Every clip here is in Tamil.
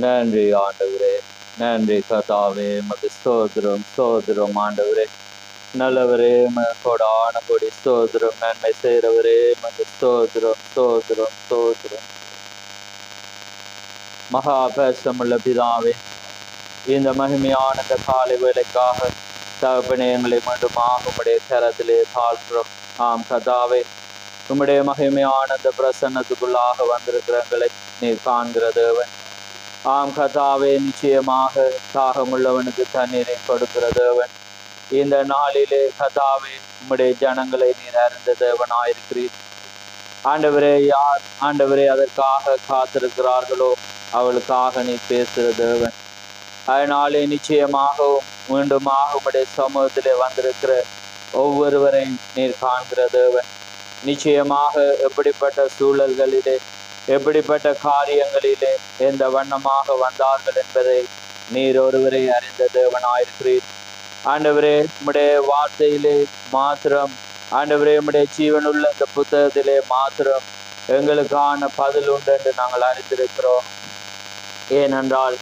நன்றி ஆண்டவரே, நன்றி கர்த்தாவே, உமக்கு ஸ்தோத்திரம் ஸ்தோத்திரம் ஆண்டவரே. நல்லவரே, கொடான கொடி ஸ்தோத்திரம். நன்மை செய்கிறவரே, உமக்கு ஸ்தோத்திரம் ஸ்தோத்திரம் ஸ்தோத்திரம். மகா பேசமுள்ள பிதாவே, இந்த மகிமையான இந்த காலை வேலைக்காக தகப்பனே எங்களை மீண்டுமாக உம்முடைய கரத்திலே தாழ்கிறோம். ஆம் கர்த்தாவே, உம்முடைய மகிமையான இந்த பிரசன்னத்துக்குள்ளாக வந்திருக்கிறவங்களை நீர் காண்கிற தேவன். ஆம் கர்த்தாவே, நிச்சயமாக தாகமுள்ளவனுக்கு தண்ணீரை கொடுக்கிற தேவன். இந்த நாளிலே கர்த்தாவே, உம்முடைய ஜனங்களை நீர் அறிந்த தேவனாயிருக்கிறீர் ஆண்டவரே. யார் ஆண்டவரே அதற்காக காத்திருக்கிறார்களோ அவளுக்காக நீ பேசுகிற தேவன். அதனாலே நிச்சயமாகவும் மீண்டுமாக உம்முடைய சமூகத்திலே வந்திருக்கிற ஒவ்வொருவரையும் நீர் காண்கிற தேவன். நிச்சயமாக எப்படிப்பட்ட சூழல்களிலே, எப்படிப்பட்ட காரியங்களிலே எந்த வண்ணமாக வந்தார்கள் என்பதை நீர் ஒருவரை அறிந்த தேவனாயிருக்கிறீர் ஆண்டவரே. உம்முடைய வார்த்தையிலே மாத்திரம் ஆண்டவரே, உம்முடைய ஜீவனுள்ள இந்த புத்தகத்திலே மாத்திரம் எங்களுக்கான பதில் உண்டு என்று நாங்கள் அறிந்திருக்கிறோம். ஏனென்றால்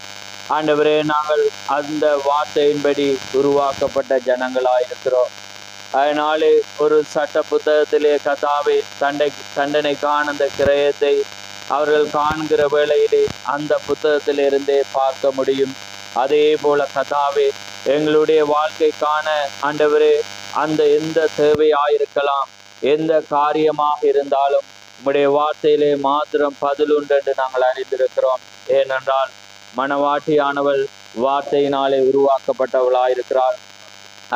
ஆண்டவரே, நாங்கள் அந்த வார்த்தையின்படி உருவாக்கப்பட்ட ஜனங்களாயிருக்கிறோம். அதனாலே ஒரு சட்ட புத்தகத்திலே கர்த்தாவே தண்டனைக்கான அந்த கிரயத்தை அவர்கள் காண்கிற வேளையிலே அந்த புத்தகத்திலிருந்தே பார்க்க முடியும். அதே போல கர்த்தாவே, எங்களுடைய வாழ்க்கைக்கான ஆண்டவரே அந்த எந்த தேவையாயிருக்கலாம், எந்த காரியமாக இருந்தாலும் உம்முடைய வார்த்தையிலே மாத்திரம் பதிலுண்டு என்று நாங்கள் அறிந்திருக்கிறோம். ஏனென்றால் மனவாட்டியானவள் வார்த்தையினாலே உருவாக்கப்பட்டவளாயிருக்கிறாள்.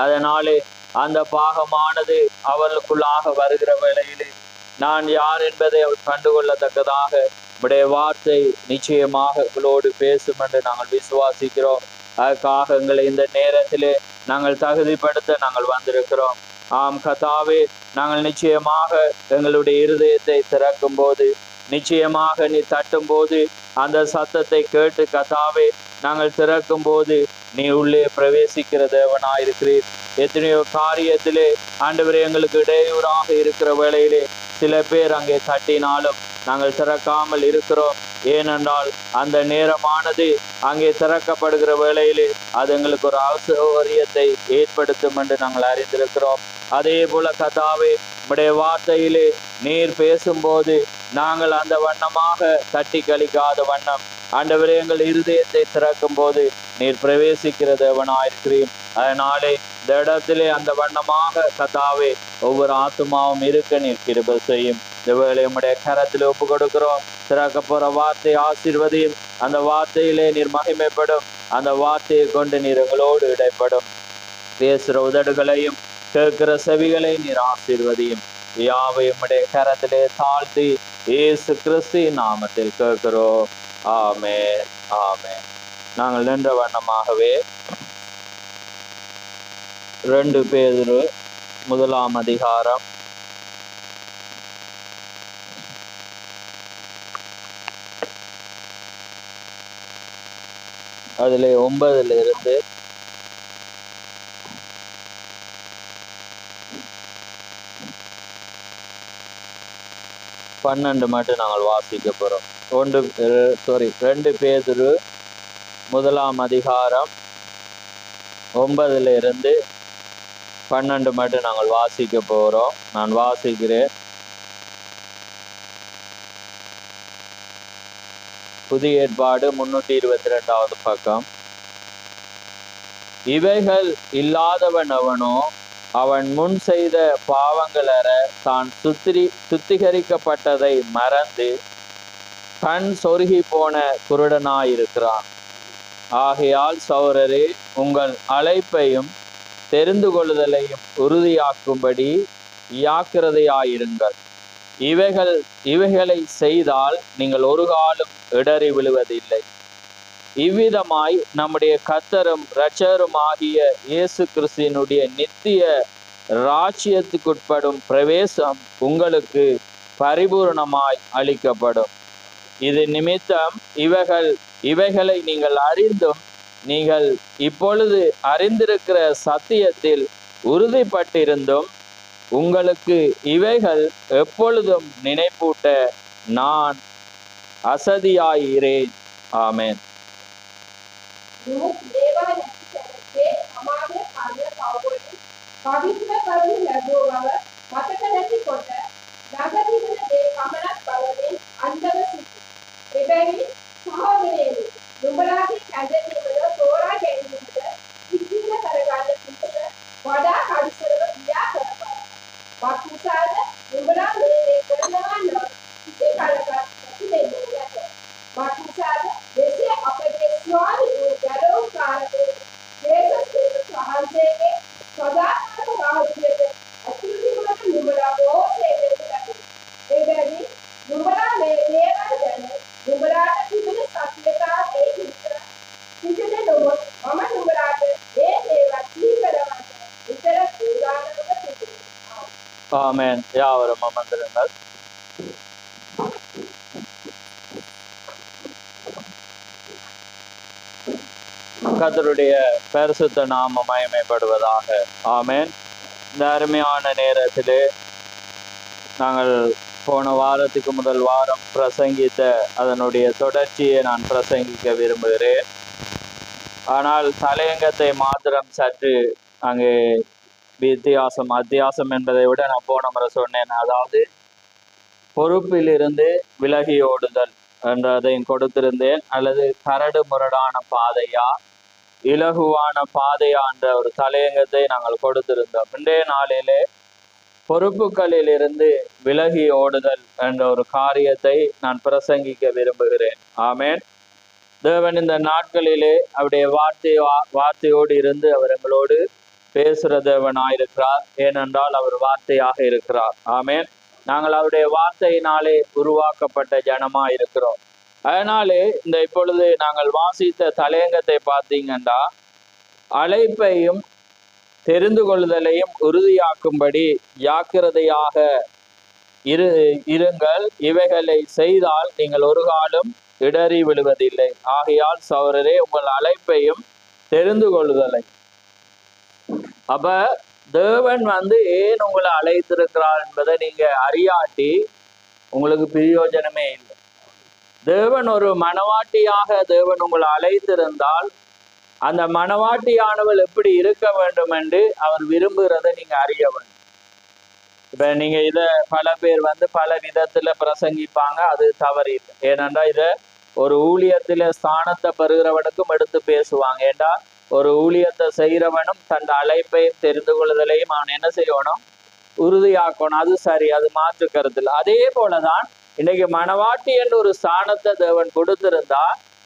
அதனாலே அந்த பாகமானது அவர்களுக்குள்ளாக வருகிற வேளையிலே நான் யார் என்பதை அவர் கண்டுகொள்ளத்தக்கதாக உம்முடைய வார்த்தை நிச்சயமாக எங்களோடு பேசும் என்று நாங்கள் விசுவாசிக்கிறோம். அதுக்காக எங்களை இந்த நேரத்திலே நாங்கள் தகுதிப்படுத்த நாங்கள் வந்திருக்கிறோம். ஆம் கர்த்தாவே, நாங்கள் நிச்சயமாக எங்களுடைய இருதயத்தை திறக்கும் போது, நிச்சயமாக நீ தட்டும் போது, அந்த சத்தத்தை கேட்டு கர்த்தாவே நாங்கள் திறக்கும் போது நீ உள்ளே பிரவேசிக்கிற தேவனாயிருக்கிறீர். எத்தனையோ காரியத்திலே ஆண்டவரே எங்களுக்கு இடையூறாக இருக்கிற வேளையிலே சில பேர் அங்கே தட்டினாலும் நாங்கள் திறக்காமல் இருக்கிறோம். ஏனென்றால் அந்த நேரமானது அங்கே திறக்கப்படுகிற வேளையிலே அது எங்களுக்கு ஒரு அசௌகரியத்தை ஏற்படுத்தும் என்று நாங்கள் அறிந்திருக்கிறோம். அதே போல கர்த்தாவே, உம்முடைய வார்த்தையிலே நீர் பேசும்போது நாங்கள் அந்த வண்ணமாக தட்டி கழிக்காத வண்ணம் ஆண்டவரே எங்கள் இருதயத்தை திறக்கும் போது நீர் பிரவேசிக்கிற தேவனாயிருக்கிறீர். அதனாலே இந்த இடத்திலே அந்த வண்ணமாக கர்த்தாவே ஒவ்வொரு ஆத்துமாவும் இருக்க நீர் கிருபை செய்யும். இந்த வேளை உம்முடைய கரத்தில் ஒப்பு கொடுக்கிறோம். திறக்க போற வார்த்தை ஆசீர்வதியும். அந்த வார்த்தையிலே நீர் மகிமைப்படும். அந்த வார்த்தையை கொண்டு நீர் எங்களோடு இடைப்படும். பேசுகிற உதடுகளையும் கேட்கிற செவிகளை நீர் ஆசீர்வதியும். யாவை உம்முடைய கரத்திலே தாழ்த்தி இயேசு கிறிஸ்து நாமத்தில் கேட்கிறோம். ஆமென் ஆமென். நாங்கள் நின்ற வண்ணமாகவே 2 பேதுரு 1 அதிகாரம் அதிலே 9 12 மட்டும் நாங்கள் வாசிக்க போறோம். 2 பேதுரு 1 அதிகாரம் 9 12 மட்டும் நாங்கள் வாசிக்க போறோம். நான் வாசிக்கிறேன். புதிய ஏற்பாடு 322வது பக்கம். இவைகள் இல்லாதவன் அவனோ அவன் முன் செய்த பாவங்களற தான் சுத்திகரிக்கப்பட்டதை மறந்து கண் சொருகி போன குருடனாயிருக்கிறான். ஆகையால் சகோதரரே, உங்கள் அழைப்பையும் தெரிந்து கொள்ளுதலையும் உறுதியாக்கும்படி ஜாக்கிரதையாயிருங்கள். இவைகளை செய்தால் நீங்கள் ஒரு காலம் இடறி விழுவதில்லை. இவ்விதமாய் நம்முடைய கர்த்தரும் இரட்சகருமாகிய இயேசு கிறிஸ்துவினுடைய நித்திய ராஜ்யத்துக்குட்படும் பிரவேசம் உங்களுக்கு பரிபூர்ணமாய் அளிக்கப்படும். இது நிமித்தம் இவைகளை நீங்கள் அறிந்தும் நீங்கள் இப்பொழுது அறிந்திருக்கிற சத்தியத்தில் உறுதிப்பட்டிருந்தும் உங்களுக்கு இவைகள் எப்பொழுதும் நினைப்பூட்ட நான் அசதியாயிரேன். ஆமென். දේවාලයේ සමාජ කාර්ය පවවලින් පවිත්‍ර කරනු ලැබුව බව මතක නැතිකොට ළඟ තිබෙන දේ පමණක් බලමින් අන්දව සිටි. එබැවින් සහෝදරයනි, නුඹලාගේ කැඳවීමද තෝරා ගැනීමද සිද්ධ කරගන්න පිණිස වඩා කඩිසරව ක්‍රියා කරපන්. මක්නිසාද නුඹලා මේ දේ කරනවා නම් කිසි කලකට නැති වෙන්නේ නැත. මක්නිසාද දෙසේ අපගේ ස්වාමී වූ ගැලවුම්කාරකේ යේසුස් ක්‍රිස්තුස් වහන්සේගේ සදාකාල රාජ්‍යයට ඇතුළු වීමට නුඹලා බොහෝසේ දෙවි ලැබේ. එබැවින් නුඹලා මේ දේවල් ගැන නුඹලාට තිබෙන සත්‍යතා ඒ කිසිද නොවොත් මම නුඹලාට ඒ දේවල් සීකරවන්න විතර සූදානම්ව සිටිනවා. ஆமென். யாவரும் அமர்ந்திருங்கள். கர்த்தருடைய பரிசுத்த நாமம் மகிமைப்படுவதாக. ஆமென். இந்த அருமையான நேரத்திலே நாங்கள் போன வாரத்துக்கு முதல் வாரம் பிரசங்கித்த அதனுடைய தொடர்ச்சியை நான் பிரசங்கிக்க விரும்புகிறேன். ஆனால் தலையங்கத்தை மாத்திரம் சற்று அங்கே அத்தியாசம் என்பதை விட நான் போன முறை சொன்னேன். அதாவது பொறுப்பிலிருந்து விலகி ஓடுதல் என்றதையும் கொடுத்திருந்தேன். அல்லது கரடு முரடான பாதையா இலகுவான பாதையா என்ற ஒரு தலையங்கத்தை நாங்கள் கொடுத்திருந்தோம். இன்றைய நாளிலே பொறுப்புகளில் இருந்து விலகி ஓடுதல் என்ற ஒரு காரியத்தை நான் பிரசங்கிக்க விரும்புகிறேன். ஆமென். தேவன் இந்த நாட்களிலே அவருடைய வார்த்தையோடு இருந்து அவர் எங்களோடு பேசுகிற தேவனாயிருக்கிறார். ஏனென்றால் அவர் வார்த்தையாக இருக்கிறார். ஆமென். நாங்கள் அவருடைய வார்த்தையினாலே உருவாக்கப்பட்ட ஜனமா இருக்கிறோம். அதனாலே இந்த இப்பொழுது நாங்கள் வாசித்த தலையங்கத்தை பார்த்தீங்கன்னா அழைப்பையும் தெரிந்து கொள்ளுதலையும் உறுதியாக்கும்படி ஜாக்கிரதையாக இருங்கள். இவைகளை செய்தால் நீங்கள் ஒரு காலம் இடறி விழுவதில்லை. ஆகையால் சகோதரரே, உங்கள் அழைப்பையும் தெரிந்து கொள்ளுதலை. அப்ப தேவன் ஏன் உங்களை அழைத்திருக்கிறார் என்பதை நீங்க அறியாட்டி உங்களுக்கு பிரயோஜனமே இல்லை. தேவன் ஒரு மனவாட்டியாக தேவன் உங்களை அழைத்திருந்தால் அந்த மனவாட்டியானவள் எப்படி இருக்க வேண்டும் என்று அவர் விரும்புகிறதை நீங்க அறிய வேண்டும். இப்ப நீங்க இத பல பேர் பல விதத்துல பிரசங்கிப்பாங்க, அது தவறு இல்லை. ஏனென்றா இத ஒரு ஊழியத்தில ஸ்தானத்தை பெறுகிறவனுக்கும் எடுத்து பேசுவாங்க. ஏண்டா ஒரு ஊழியத்தை செய்கிறவனும் தன் அழைப்பையும் தெரிந்து கொள்ளுதலையும் அவன் என்ன செய்யணும், உறுதியாக்கணும். அது சரி, அது மாற்று கருத்தில். அதே போலதான் இன்னைக்கு மனவாட்டி என்ற ஒரு ஸ்தானத்தை தேவன் கொடுத்திருந்தா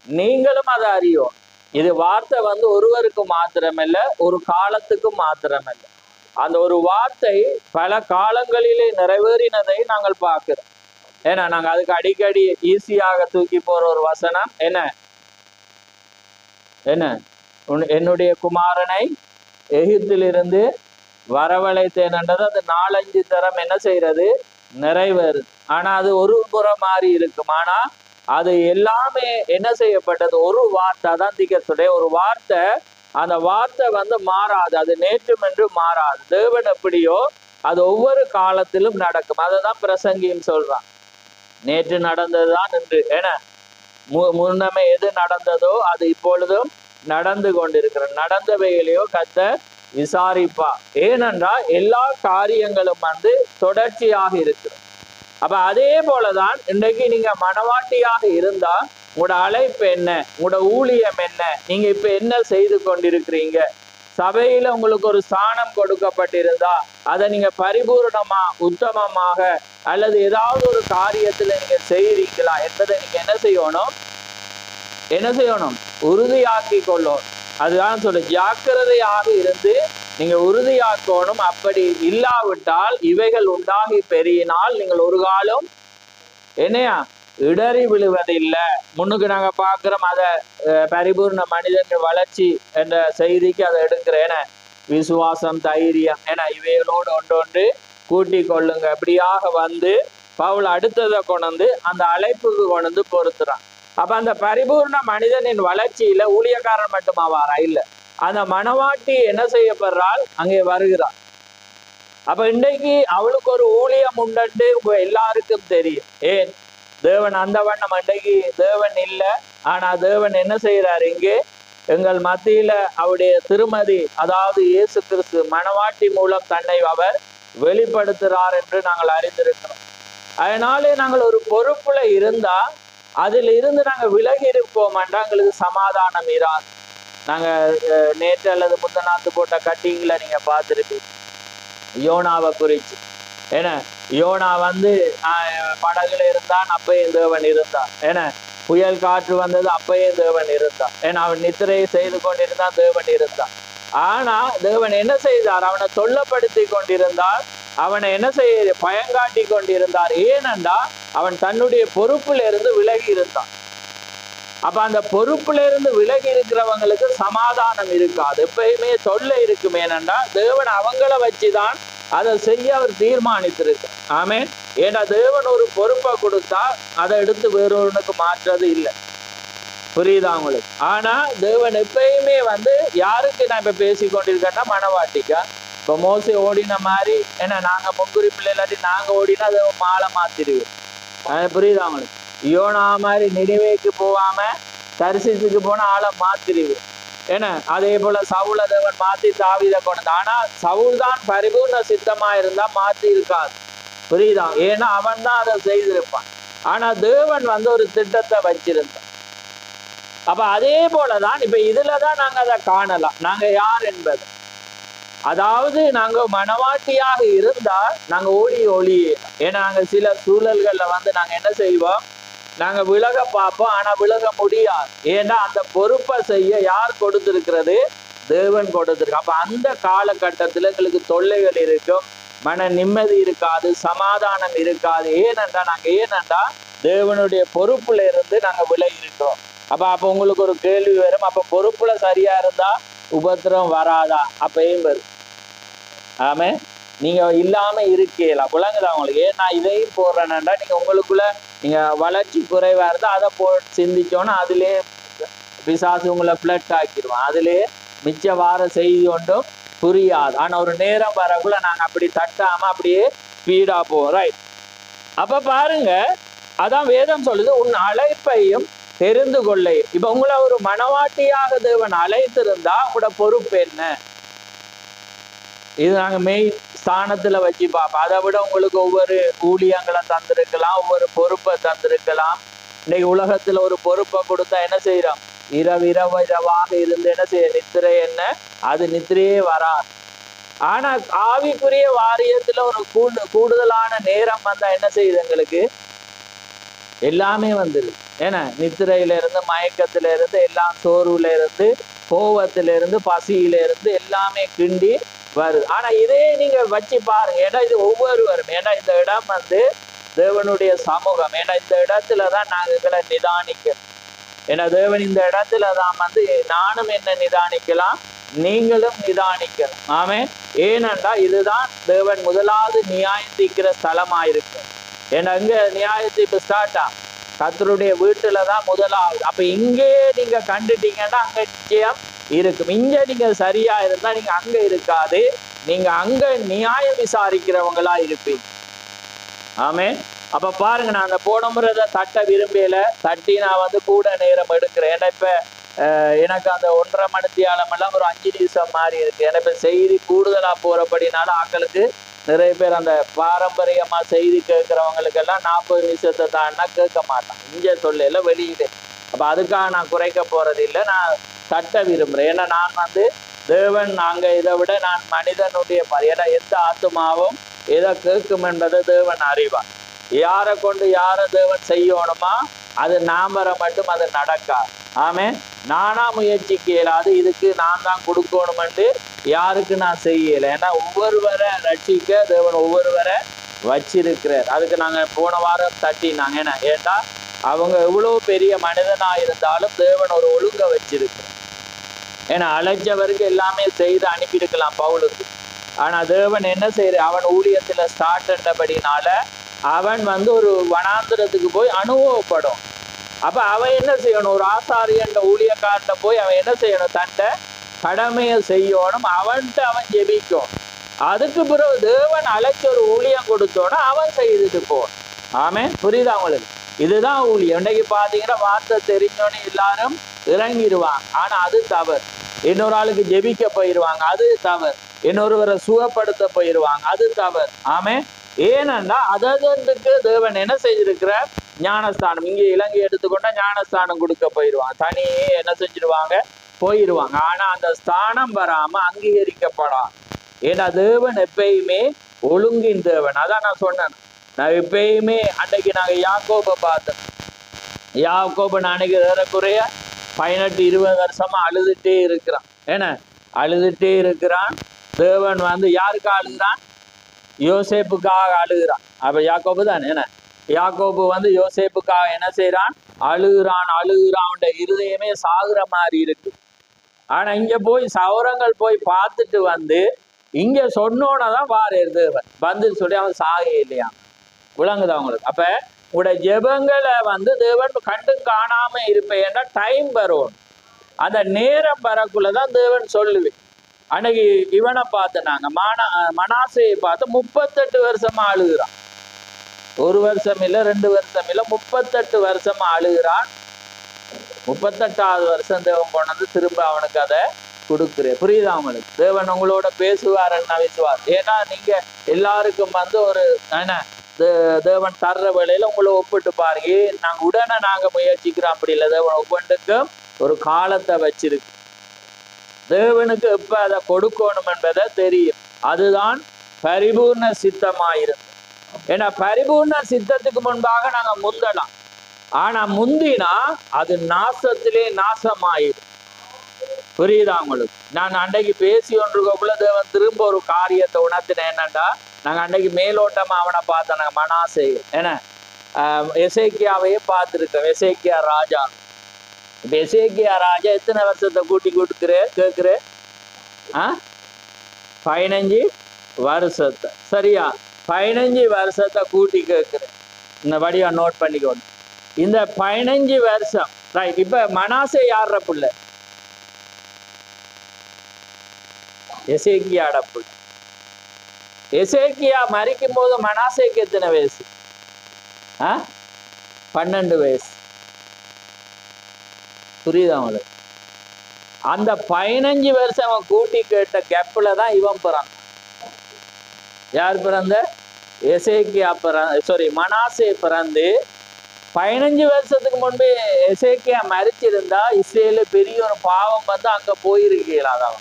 நீங்களும் அதை அறியும். இது வார்த்தை ஒருவருக்கு மாத்திரமல்ல, ஒரு காலத்துக்கும் மாத்திரமல்ல. அந்த ஒரு வார்த்தை பல காலங்களிலே நிறைவேறினதை நாங்கள் பார்க்கிறோம். ஏன்னா நாங்க அதுக்கு அடிக்கடி ஈஸியாக தூக்கி போற ஒரு வசனம் என்ன என்ன என்னுடைய குமாரனை எகிப்திலிருந்து வரவழைத்தேன்ன்றது அது 4-5 தரம் என்ன செய்யறது, நிறைவேறுது. ஆனா அது ஒரு புறம் மாறி இருக்கும். ஆனா அது எல்லாமே என்ன செய்யப்பட்டது, ஒரு வார்த்தை தான் திகத்துடைய ஒரு வார்த்தை. அந்த வார்த்தை மாறாது, அது நேற்றும் என்று மாறாது. தேவன் எப்படியோ அது ஒவ்வொரு காலத்திலும் நடக்கும். அதை தான் பிரசங்கியும் சொல்றான். நேற்று நடந்ததுதான் என்று, ஏன்னா முன்னமே எது நடந்ததோ அது இப்பொழுதும் நடந்து கொண்டிருக்கிற நடந்தவைகளையோ கர்த்தர் விசாரிப்பா. ஏனென்றால் எல்லா காரியங்களும் தொடர்ச்சியாக இருக்கிறது. அப்ப அதே போலதான் இன்றைக்கு நீங்க மனவாட்டியாக இருந்தா உங்களோட அழைப்பு என்ன, உங்களோட ஊழியம் என்ன, நீங்க இப்ப என்ன செய்து கொண்டிருக்கிறீங்க, சபையில உங்களுக்கு ஒரு ஸ்தானம் கொடுக்கப்பட்டிருந்தா அதை நீங்க பரிபூர்ணமா உத்தமமாக அல்லது ஏதாவது ஒரு காரியத்துல நீங்க செய்யறீங்களா என்பதை நீங்க என்ன செய்யணும், உறுதியாக்கி கொள்ளணும். அதுதான் சொல்ல ஜாக்கிரதையாக இருந்து நீங்க உறுதியாக்கணும். அப்படி இல்லாவிட்டால் இவைகள் உண்டாகி பெருகினால் நீங்கள் ஒரு காலம் என்னையா இடறி விழுவதில்லை. முன்னுக்கு நாங்க பாக்குறோம் அதை பரிபூர்ண மனிதன் வளர்ச்சி என்ற செய்திக்கு அதை எடுக்கிறேன். விசுவாசம், தைரியம் என இவைகளோடு ஒன்றொன்று கூட்டி கொள்ளுங்க. அப்படியாக பவுல் அடுத்ததை கொண்டு அந்த அழைப்புக்கு கொண்டு பொறுத்துறான். அப்ப அந்த பரிபூர்ண மனிதனின் வளர்ச்சியில ஊழியக்காரன் மட்டுமா வாரா இல்ல, அந்த மனவாட்டி என்ன செய்யப்படுறாள், அங்கே வருகிறாள். அப்ப இன்றைக்கு அவளுக்கு ஒரு ஊழியம் உண்டு எல்லாருக்கும் தெரியும். ஏன் தேவன் அந்த வண்ணம் இன்றைக்கு தேவன் இல்லை. ஆனா தேவன் என்ன செய்யறாரு, இங்கே எங்கள் மத்தியில அவருடைய திருமதி அதாவது இயேசு கிறிஸ்து மணவாட்டி மூலம் தன்னை அவர் வெளிப்படுத்துகிறார் என்று நாங்கள் அறிந்திருக்கிறோம். அதனாலே நாங்கள் ஒரு பொறுப்புல இருந்தா அதில் இருந்து நாங்கள் விலகி இருப்போம் என்றால் எங்களுக்கு சமாதானம் இராது. நாங்க நேற்று அல்லது முந்தநாத்து போட்ட கட்டிங்களை நீங்க பார்த்துருப்பீங்க யோனாவை குறிச்சு. ஏன்னா யோனா வந்து படகுல இருந்தான், அப்பயும் தேவன் இருந்தான். ஏன்னா புயல் காற்று வந்தது, அப்பயும் தேவன் இருந்தான். ஏன்னா அவன் நித்திரையை செய்து கொண்டிருந்தான், தேவன் இருந்தான். ஆனா தேவன் என்ன செய்தார்? அவனை தொல்லப்படுத்தி கொண்டிருந்தார், அவனை என்ன செய்ய பயங்காட்டி கொண்டிருந்தார். ஏனென்றா அவன் தன்னுடைய பொறுப்புல இருந்து விலகி இருந்தான். அப்ப அந்த பொறுப்புல இருந்து விலகி இருக்கிறவங்களுக்கு சமாதானம் இருக்காது, எப்பயுமே தொல்லை இருக்கும். ஏனென்றா தேவன் அவங்கள வச்சுதான் அதை செய்ய அவர் தீர்மானித்திருக்கிறார். ஆமென். ஏன்னா தேவன் ஒரு பொறுப்பை கொடுத்தா அதை எடுத்து வேறொருனுக்கு மாற்றது இல்லை. புரியுதா உங்களுக்கு? ஆனா தேவன் எப்பயுமே வந்து யாருக்கு நான் இப்ப பேசி கொண்டிருக்கேன்னா மனவாட்டிக்கா. இப்ப மோசே ஓடின மாதிரி ஏன்னா நாங்க முன்குறிப்பில் இல்லாட்டி நாங்க ஓடினா அதை மாலை மாத்திடுவோம். புரியுதா உங்களுக்கு? யோனா மாதிரி நினைவேக்கு போகாம தரிசித்துக்கு போன ஆளை மாத்திடுவோம். ஏன்னா அதே போல சவுல தேவன் மாத்தி தாவீதை கொண்டு. ஆனா சவுல் தான் பரிபூர்ண சித்தமா இருந்தா மாத்தி இருக்காது. புரியுதா? ஏன்னா அவன் தான் அதை செய்திருப்பான். ஆனா தேவன் வந்து ஒரு திட்டத்தை வச்சிருந்தான். அப்ப அதே போலதான் இப்ப இதுலதான் நாங்க அதை காணலாம், நாங்க யார் என்பது. அதாவது நாங்க மனவாட்டியாக இருந்தா நாங்க ஒளியே. ஏன்னா நாங்க சில சூழல்கள்ல வந்து நாங்க என்ன செய்வோம், நாங்க விலக பார்ப்போம், ஆனா விலக முடியாது. ஏன்னா அந்த பொறுப்பை செய்ய யார் கொடுத்திருக்கிறது? தேவன் கொடுத்திருக்கு. அப்ப அந்த காலகட்டத்துல எங்களுக்கு தொல்லைகள் இருக்கும், மன நிம்மதி இருக்காது, சமாதானம் இருக்காது. ஏனென்றா தேவனுடைய பொறுப்புல இருந்து நாங்க விலகி இருக்கிறோம். அப்ப உங்களுக்கு ஒரு கேள்வி வரும், அப்ப பொறுப்புல சரியா இருந்தா உபத்திரம் வராதா? அப்பயும் வரும். ஆமே, நீங்க இல்லாம இருக்கீங்களா? விளங்குதா உங்களுக்கு? ஏன் நான் இதையும் போடுறேன்னா நீங்க உங்களுக்குள்ள நீங்க வளர்ச்சி குறைவா இருந்தா அதை சிந்திச்சோன்னா அதுலயே பிசாசு உங்களை பிளட் ஆக்கிடுவான். அதுலயே மிச்ச வார செய்தி ஒன்றும் புரியாது. ஆனா ஒரு நேரம் வரக்குள்ள நாங்க அப்படி தட்டாம அப்படியே ஸ்பீடா போவோம். ரைட். அப்ப பாருங்க, அதான் வேதம் சொல்லுது, உன் அழைப்பையும் தெரிந்து கொள்ள. இப்ப உங்களை ஒரு மனவாட்டியாக தேவன் அழைத்திருந்தா உங்களோட பொறுப்பு என்ன? இது நாங்க மெயின் ஸ்தானத்துல வச்சு பார்ப்போம். அதை விட உங்களுக்கு ஒவ்வொரு ஊழியங்களை தந்திருக்கலாம், ஒவ்வொரு பொறுப்பை தந்திருக்கலாம். இன்னைக்கு உலகத்துல ஒரு பொறுப்பை கொடுத்தா என்ன செய்யறோம்? இரவாக இருந்து என்ன செய்ய, நித்திரை என்ன, அது நித்திரையே வராது. ஆனா ஆவிக்குரிய வாரியத்துல ஒரு கூடுதலான நேரம் வந்தா என்ன செய்யுது? எங்களுக்கு எல்லாமே வந்துடுது. ஏன்னா நித்திரையில இருந்து, மயக்கத்துல இருந்து, எல்லாம் சோர்வுல இருந்து, கோவத்துல இருந்து, பசியில இருந்து எல்லாமே கிண்டி வருது. ஆனா இதே நீங்க வச்சு பாருங்க. ஏன்னா இது ஒவ்வொருவரும், ஏன்னா இந்த இடம் வந்து தேவனுடைய சமூகம். ஏன்னா இந்த இடத்துலதான் நாங்களை நிதானிக்கணும். ஏன்னா தேவன் இந்த இடத்துலதான் வந்து நானும் என்ன நிதானிக்கலாம், நீங்களும் நிதானிக்கணும். ஆமே. ஏனென்றா இதுதான் தேவன் முதலாவது நியாயத்திக்கிற ஸ்தலமாயிருக்கு. ஏன்னா இங்க நியாயத்தீர்ப்பு ஸ்டார்ட்டா கர்த்தருடைய வீட்டுலதான் முதலாவது. அப்ப இங்கே நீங்க கண்டுட்டீங்கன்னா அங்க நிச்சயம் இருக்கும். இங்க நீங்க சரியா இருந்தா நீங்க அங்க இருக்காது, நீங்க அங்க நியாயம் விசாரிக்கிறவங்களா இருப்பீங்க. ஆமே. அப்ப பாருங்க, நான் அந்த போன முறை தட்ட விரும்பல, தட்டி நான் வந்து கூட நேரம் எடுக்கிறேன். ஏன்னா இப்ப எனக்கு அந்த 1.5 மணித்தியாலம் எல்லாம் ஒரு 5 நிமிஷம் மாறி இருக்கு. ஏன்னா இப்ப செய்தி கூடுதலா போறபடினால ஆக்களுக்கு நிறைய பேர் அந்த பாரம்பரியமா செய்தி கேட்கிறவங்களுக்கு எல்லாம் 40 நிமிஷத்தை தான்னா கேட்க மாட்டான். இங்க சொல்லல வெளியிடு. அப்ப அதுக்காக நான் குறைக்க போறது இல்லை, நான் தட்ட விரும்புறேன். ஏன்னா நான் வந்து தேவன் நாங்க இதை விட நான் மனிதனுடைய ஏன்னா எந்த ஆத்மாவும் எதை கேட்கும் என்பதை தேவன் அறிவார். யாரை கொண்டு யாரை தேவன் செய்யணுமா அது நாமரை மட்டும் அது நடக்காது. ஆமே. நானா முயற்சிக்க இயலாது, இதுக்கு நான் தான் கொடுக்கணும்னு யாருக்கு நான் செய்யலை. ஏன்னா ஒவ்வொருவரை ரட்சிக்க தேவன் ஒவ்வொருவரை வச்சிருக்கிறார். அதுக்கு நாங்க போன வாரம் தட்டினாங்க. ஏன்னா அவங்க எவ்வளவு பெரிய மனிதனா இருந்தாலும் தேவன் ஒரு ஒழுங்க வச்சிருக்கிறார். ஏன்னா அழைச்சவருக்கு எல்லாமே செய்து அனுப்பியிருக்கலாம் பவுலுக்கு. ஆனா தேவன் என்ன செய்யற, அவன் ஊழியத்துல ஸ்டார்ட் பண்ணபடினால அவன் வந்து ஒரு வனாந்திரத்துக்கு போய் அனுபவப்படும். அப்ப அவன் என்ன செய்யணும், ஒரு ஆசாரியன்ற ஊழியக்காரன்ட்ட போய் அவன் என்ன செய்யணும், தன்னை கடமையை செய்யணும், அவன்கிட்ட அவன் ஜெபிக்கும். அதுக்கு பிறகு தேவன் அழைச்ச ஒரு ஊழியம் கொடுத்தோன்னா அவன் செய்துட்டு போவான். ஆமே. புரியுதா உங்களுக்கு? இதுதான் ஊழியம். இன்னைக்கு பாத்தீங்கன்னா வார்த்தை தெரிஞ்சோன்னு எல்லாரும் இறங்கிடுவாங்க, ஆனா அது தவறு. இன்னொரு ஆளுக்கு ஜெபிக்க போயிடுவாங்க, அது தவறு. இன்னொருவரை சுகப்படுத்த போயிடுவாங்க, அது தவறு. ஆமே. ஏனென்றா அதற்கு தேவன் என்ன செஞ்சிருக்கிறார்? ஞானஸ்தானம். இங்கே இலங்கை எடுத்துக்கொண்டா ஞானஸ்தானம் கொடுக்க போயிடுவாங்க, தனியே என்ன செஞ்சிருவாங்க? போயிடுவாங்க. ஆனா அந்த ஸ்தானம் வராம அங்கீகரிக்கப்படாது. ஏன்னா தேவன் எப்பயுமே ஒழுங்கின் தேவன். அதான் நான் சொன்னேன். நான் எப்பயுமே அன்னைக்கு நாங்க யாக்கோபை பார்த்தோம். யாக்கோபு அன்னைக்கு ஏறக்குறைய 18-20 வருஷமா அழுதுட்டே இருக்கிறான். ஏன்னா அழுதுட்டே இருக்கிறான். தேவன் வந்து யாருக்கு அழுகிறான்? யோசேப்புக்காக அழுகிறான். அப்ப யாக்கோபு தான். என்ன யாக்கோபு வந்து யோசேப்புக்காக என்ன செய்யறான்? அழுகிறான். அவனுடைய இருதயமே சாகுற மாதிரி இருக்கு. ஆனா இங்க போய் சௌரங்கள் போய் பார்த்துட்டு வந்து இங்க சொன்னோன்னதான் வாரேர் தேவன் வந்து சொல்லி அவன் சாக இல்லையா? விளங்குது அவங்களுக்கு? அப்ப உங்களுடைய ஜெபங்களை வந்து தேவன் கண்டும் காணாம இருப்பேன்னா டைம் வரும். அந்த நேரம் வரக்குள்ளதான் தேவன் சொல்லுவேன். அன்னைக்கு இவனை பார்த்து நாங்க மனாசையை பார்த்து 38 வருஷமா அழுகிறான். 1 வருஷம் இல்ல, 2 வருஷம் இல்ல, 38 வருஷமா அழுகிறான். 38வது வருஷம் தேவன் கொண்டு திரும்ப அவனுக்கு அதை கொடுக்குறேன். புரியுதா அவங்களுக்கு? தேவன் உங்களோட பேசுவாருன்னு விசுவார். ஏன்னா நீங்க எல்லாருக்கும் வந்து ஒரு என்ன தேவன் தர்ற வேலையில உங்களை ஒப்பிட்டு பாருங்க. நாங்க உடனே நாங்க முயற்சிக்கிறோம், அப்படி இல்லை. தேவன் ஒவ்வொன்றுக்கும் ஒரு காலத்தை வச்சிருக்கு. தேவனுக்கு எப்ப அதை கொடுக்கணும் என்பதை தெரியும். அதுதான் பரிபூர்ண சித்தமாயிருக்கு. ஏன்னா பரிபூர்ண சித்தத்துக்கு முன்பாக நாங்க முந்தலாம். ஆனா முந்தினா அது நாசத்திலே நாசமாயிடும். புரியுதா உங்களுக்கு? நான் அன்றைக்கு பேசி ஒன்றுக்குள்ள தேவன் திரும்ப ஒரு காரியத்தை உணர்த்தினேன். என்னண்டா, நாங்க அன்றைக்கு மேலோட்டமா அவனை பார்த்தோம். நாங்க மனாசே என்ன எசேக்கியாவையே பார்த்துருக்கோம். எசேக்கியா ராஜா. இப்ப எசேக்கியா ராஜா எத்தனை வருஷத்தை கூட்டி கேட்குற? 15 வருஷத்தை. சரியா? 15 வருஷத்தை கூட்டி கேட்குறேன். இந்த வடிவா நோட் பண்ணிக்கணும். இந்த 15 வருஷம் ரைட். இப்ப மனாசே யார புள்ள? எசேக்கியாட புள்ள. எசேக்கியா மரிக்கும் போது மனாசேக்கு எத்தனை வயசு? 12 வயசு. புரியுதா உங்களுக்கு? அந்த 15 வருஷம் அவன் கூட்டி கேட்ட கேப்ல தான் இவன் பிறந்தான். யார் பிறந்த? எசேக்கியா மனாசே பிறந்து 15 வருஷத்துக்கு முன்பு எசேக்கியா மரிச்சிருந்தா இஸ்ரேல பெரிய ஒரு பாவம் வந்து அங்க போயிருக்கீங்களா?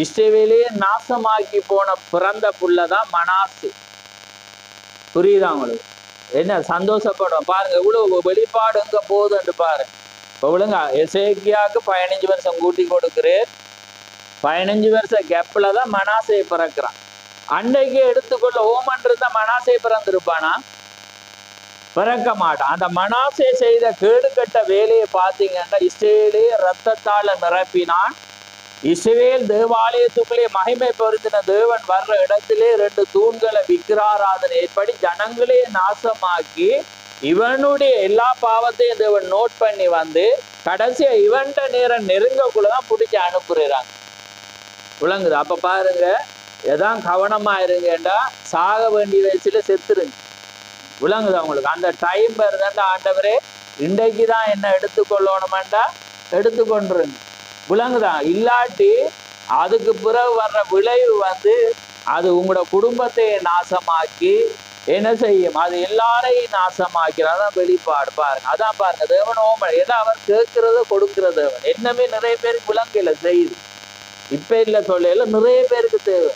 இஸ்ரேலையே நாசமாக்கி போன பிறந்த புள்ளதான் மனாசே. புரியுதா உங்களுக்கு? என்ன சந்தோஷப்படும் பாருங்க. இவ்வளவு வெளிப்பாடு எங்க போகுதுன்னு பாருங்க. ஒழுங்கா எசேக்கியாவுக்கு 15 வருஷம் கூட்டி கொடுக்குறேன். 15 வருஷம் கேப்ல தான் மனாசே பிறக்கிறான். அன்றைக்கு எடுத்துக்கொள்ள ஓமன் இருந்தா மனாசே பிறந்திருப்பானா? பிறக்க மாட்டான். அந்த மனாசே செய்த கேடுகட்ட வேலையை பார்த்தீங்கன்னா இஸ்ரேலே ரத்தத்தால நிரப்பினான். இஸ்ரேல் தேவாலயத்துக்குள்ளே மகிமை பொருத்தின தேவன் வர்ற இடத்திலே 2 தூண்களை விக்கிராராதனை ஏற்படி ஜனங்களே நாசமாக்கி இவனுடைய எல்லா பாவத்தையும் தேவன் நோட் பண்ணி வந்து கடைசியா இவன்ட நேரம் நெருங்கக்குள்ளதான் பிடிச்சி அனுப்புறாங்க. விளங்குது? அப்ப பாருங்க, எதான் கவனமா இருங்கண்டா சாக வேண்டிய வயசுல செத்துருங்க. விளங்குது அவங்களுக்கு? அந்த டைம் வருதுண்டா ஆண்டவரே இன்றைக்குதான் என்ன எடுத்துக்கொள்ளணுமெண்டா எடுத்துக்கொண்டுருங்க. விளங்குதா? இல்லாட்டி அதுக்கு பிறகு வர்ற விளைவு வந்து அது உங்களோட குடும்பத்தை நாசமாக்கி என்ன செய்யும்? அது எல்லாரையும் நாசமாக்கிறாதான் வெளிப்பாடு. பாருங்க, அதான் பாருங்க தேவன் ஓமன் ஏதோ அவர் கேட்கிறத கொடுக்கிற தேவன். என்னமே நிறைய பேருக்கு விளங்கல செய்யுது. இப்ப இல்ல சொல்ல நிறைய பேருக்கு தேவை.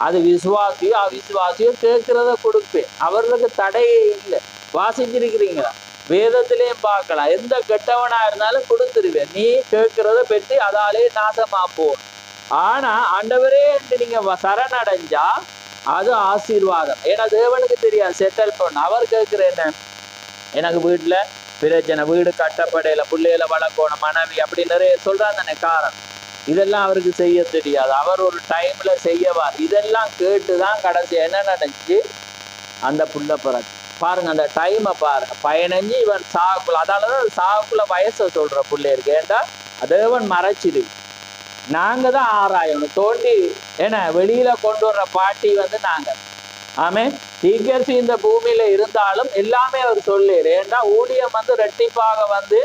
அது விசுவாசியோ அவிசுவாசியோ கேட்கிறத கொடுப்பேன். அவர்களுக்கு தடையே இல்லை. வாசிச்சிருக்கிறீங்களா? வேதத்திலேயும் பார்க்கலாம். எந்த கெட்டவனா இருந்தாலும் கொடுத்துருவேன். நீ கேட்கிறத பெற்று அதாலே நாசமா போ. ஆனா ஆண்டவரே நீங்க சரணடைஞ்சா அது ஆசீர்வாதம். ஏன்னா தேவனுக்கு தெரியாது செட்டில் பண்ண. அவர் கேட்கிற என்ன? எனக்கு வீட்டுல பிரச்சனை, வீடு கட்டப்படையில, பிள்ளைகளை வளர்க்கணும், மனைவி, அப்படி நிறைய சொல்றாங்க காரணம். இதெல்லாம் அவருக்கு செய்ய தெரியாது. அவர் ஒரு டைம்ல செய்யவார். இதெல்லாம் கேட்டுதான் கடைசி என்ன நடந்துச்சு? அந்த புள்ள பிறகு பாருங்க. அந்த டைமை பாருங்க. 15 இவன் சாகுக்குள்ள. அதனாலதான் சாகுக்குள்ள வயசை சொல்ற பிள்ளைருக்கு. ஏண்டா தேவன் மறைச்சிடு. நாங்க தான் ஆராயணும். தோண்டி ஏன்னா வெளியில கொண்டு வர்ற பாட்டி வந்து நாங்க. ஆமே. தீர்க்கதரிசி இந்த பூமியில இருந்தாலும் எல்லாமே அவர் சொல்லிடு. ஏன்னா ஊழியம் வந்து ரெட்டிப்பாக வந்து